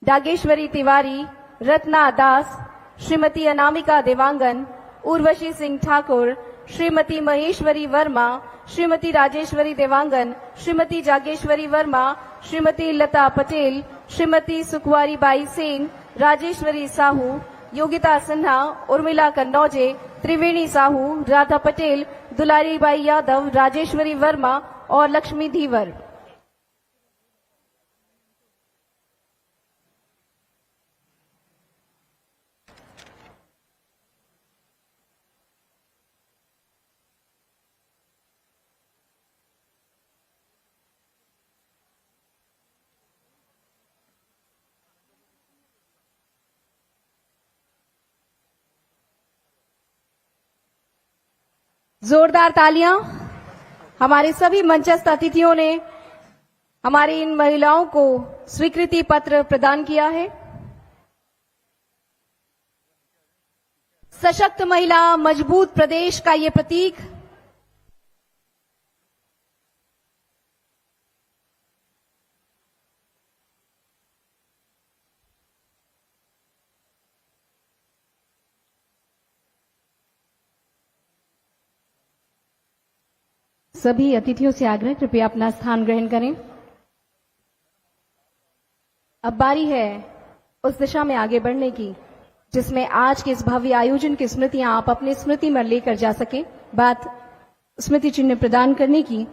डागेश्वरी तिवारी, रत्ना दास, श्रीमती अनामिका देवांगन, उर्वशी सिंह ठाकुर, श्रीमती महेश्वरी वर्मा, श्रीमती राजेश्वरी देवांगन, श्रीमती जागेश्वरी वर्मा, श्रीमती लता पटेल, श्रीमती सुखवारी बाई सेन, राजेश्वरी साहू, योगिता सिन्हा, उर्मिला कन्नौजे, त्रिवेणी साहू, राधा पटेल, दुलारी बाई यादव, राजेश्वरी वर्मा और लक्ष्मी धीवर। जोरदार तालियां। हमारे सभी मंचस्थ अतिथियों ने हमारी इन महिलाओं को स्वीकृति पत्र प्रदान किया है। सशक्त महिला मजबूत प्रदेश का ये प्रतीक सभी अतिथियों से आग्रह, कृपया अपना स्थान ग्रहण करें। अब बारी है उस दिशा में आगे बढ़ने की जिसमें आज के इस भव्य आयोजन की स्मृतियां आप अपनी स्मृति में लेकर जा सके। बात स्मृति चिन्ह प्रदान करने की।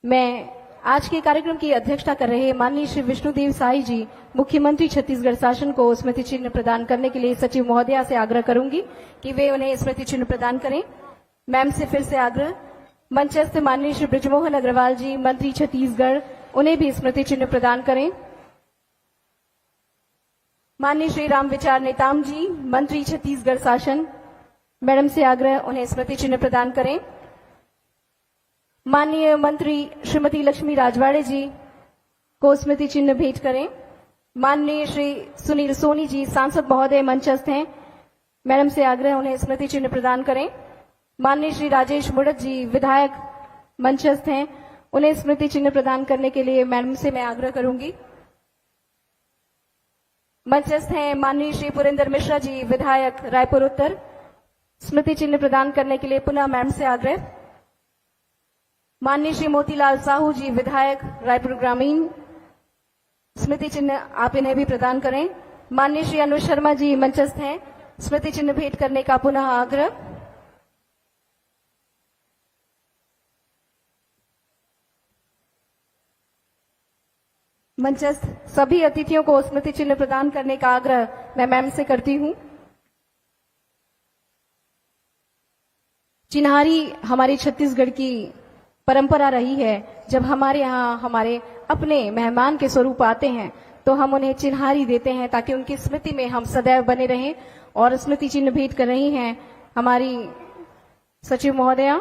मैं आज के कार्यक्रम की अध्यक्षता कर रहे माननीय श्री विष्णुदेव साई जी, मुख्यमंत्री छत्तीसगढ़ शासन को स्मृति चिन्ह प्रदान करने के लिए सचिव महोदया से आग्रह करूंगी कि वे उन्हें स्मृति चिन्ह प्रदान करें। मैम से फिर से आग्रह, मंचस्थ माननीय श्री बृजमोहन अग्रवाल जी, मंत्री छत्तीसगढ़, उन्हें भी स्मृति चिन्ह प्रदान करें। माननीय श्री राम विचार नेताम जी, मंत्री छत्तीसगढ़ शासन, मैडम से आग्रह, उन्हें स्मृति चिन्ह प्रदान करें। माननीय मंत्री श्रीमती लक्ष्मी राजवाड़े जी को स्मृति चिन्ह भेंट करें। माननीय श्री सुनील सोनी जी, सांसद महोदय, मंचस्थ हैं, मैडम से आग्रह, उन्हें स्मृति चिन्ह प्रदान करें। माननीय श्री राजेश मुड़त जी, विधायक, मंचस्थ हैं, उन्हें स्मृति चिन्ह प्रदान करने के लिए मैडम से मैं आग्रह करूंगी। मंचस्थ हैं माननीय श्री पुरेंद्र मिश्रा जी, विधायक, रायपुर उत्तर, स्मृति चिन्ह प्रदान करने के लिए पुनः मैडम से आग्रह। माननीय श्री मोतीलाल साहू जी, विधायक, रायपुर ग्रामीण, स्मृति चिन्ह आप इन्हें भी प्रदान करें। माननीय श्री अनुज शर्मा जी, मंचस्थ हैं, स्मृति चिन्ह भेंट करने का पुनः आग्रह। मंचस्थ सभी अतिथियों को स्मृति चिन्ह प्रदान करने का आग्रह मैं मैम से करती हूं। चिन्हारी हमारी छत्तीसगढ़ की परंपरा रही है। जब हमारे यहाँ हमारे अपने मेहमान के स्वरूप आते हैं तो हम उन्हें चिन्हारी देते हैं ताकि उनकी स्मृति में हम सदैव बने रहें, और स्मृति चिन्ह भेंट कर रही हैं हमारी सचिव महोदया।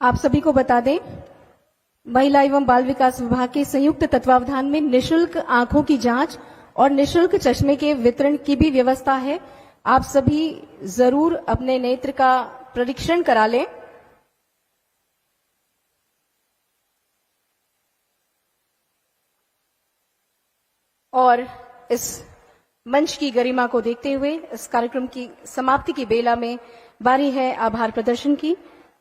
आप सभी को बता दें, महिला एवं बाल विकास विभाग के संयुक्त तत्वावधान में निशुल्क आंखों की जांच और निशुल्क चश्मे के वितरण की भी व्यवस्था है। आप सभी जरूर अपने नेत्र का परीक्षण करा लें। और इस मंच की गरिमा को देखते हुए इस कार्यक्रम की समाप्ति की बेला में बारी है आभार प्रदर्शन की।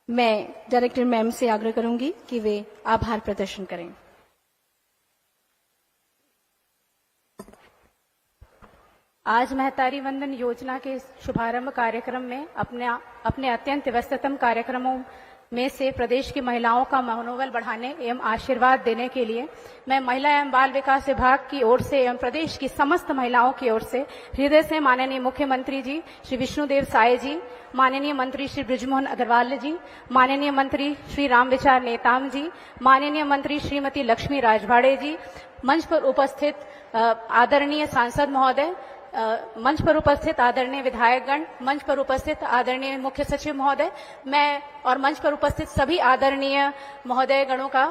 मैं डायरेक्टर मैम से आग्रह करूंगी कि वे आभार प्रदर्शन करें। आज महतारी वंदन योजना के शुभारंभ कार्यक्रम में अपने अत्यंत व्यस्ततम कार्यक्रमों में से प्रदेश की महिलाओं का मनोबल बढ़ाने एवं आशीर्वाद देने के लिए मैं महिला एवं बाल विकास विभाग की ओर से एवं प्रदेश की समस्त महिलाओं की ओर से हृदय से माननीय मुख्यमंत्री जी श्री विष्णुदेव साई जी, माननीय मंत्री श्री बृजमोहन अग्रवाल जी, माननीय मंत्री श्री राम विचार नेताम जी, माननीय मंत्री श्रीमती लक्ष्मी राजवाड़े जी, मंच पर उपस्थित आदरणीय सांसद महोदय, मंच पर उपस्थित आदरणीय विधायकगण, मंच पर उपस्थित आदरणीय मुख्य सचिव महोदय, मैं और मंच पर उपस्थित सभी आदरणीय महोदय गणों का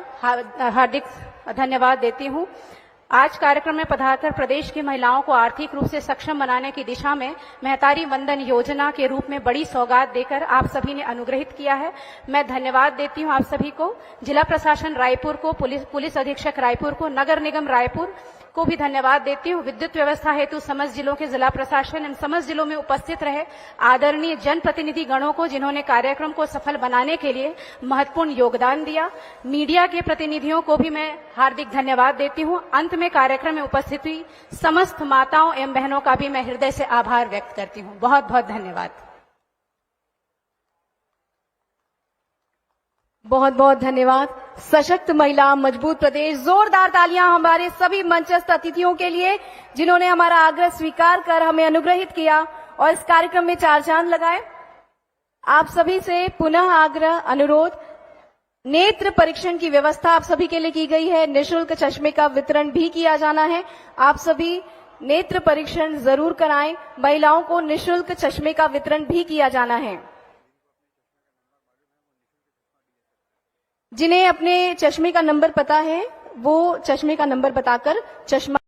हार्दिक धन्यवाद देती हूं। आज कार्यक्रम में पधारकर प्रदेश की महिलाओं को आर्थिक रूप से सक्षम बनाने की दिशा में महतारी वंदन योजना के रूप में बड़ी सौगात देकर आप सभी ने अनुग्रहित किया है। मैं धन्यवाद देती हूं आप सभी को, जिला प्रशासन रायपुर को, पुलिस अधीक्षक रायपुर को, नगर निगम रायपुर को भी धन्यवाद देती हूँ। विद्युत व्यवस्था हेतु समस्त जिलों के जिला प्रशासन एवं समस्त जिलों में उपस्थित रहे आदरणीय जनप्रतिनिधि गणों को, जिन्होंने कार्यक्रम को सफल बनाने के लिए महत्वपूर्ण योगदान दिया। मीडिया के प्रतिनिधियों को भी मैं हार्दिक धन्यवाद देती हूँ। अंत में कार्यक्रम में उपस्थित हुई समस्त माताओं एवं बहनों का भी मैं हृदय से आभार व्यक्त करती हूँ। बहुत बहुत धन्यवाद। बहुत बहुत धन्यवाद। सशक्त महिला मजबूत प्रदेश, जोरदार तालियां हमारे सभी मंचस्थ अतिथियों के लिए जिन्होंने हमारा आग्रह स्वीकार कर हमें अनुग्रहित किया और इस कार्यक्रम में चार चांद लगाए। आप सभी से पुनः आग्रह अनुरोध, नेत्र परीक्षण की व्यवस्था आप सभी के लिए की गई है। निःशुल्क चश्मे का वितरण भी किया जाना है। आप सभी नेत्र परीक्षण जरूर कराएं। महिलाओं को निःशुल्क चश्मे का वितरण भी किया जाना है। जिन्हें अपने चश्मे का नंबर पता है वो चश्मे का नंबर बताकर चश्मा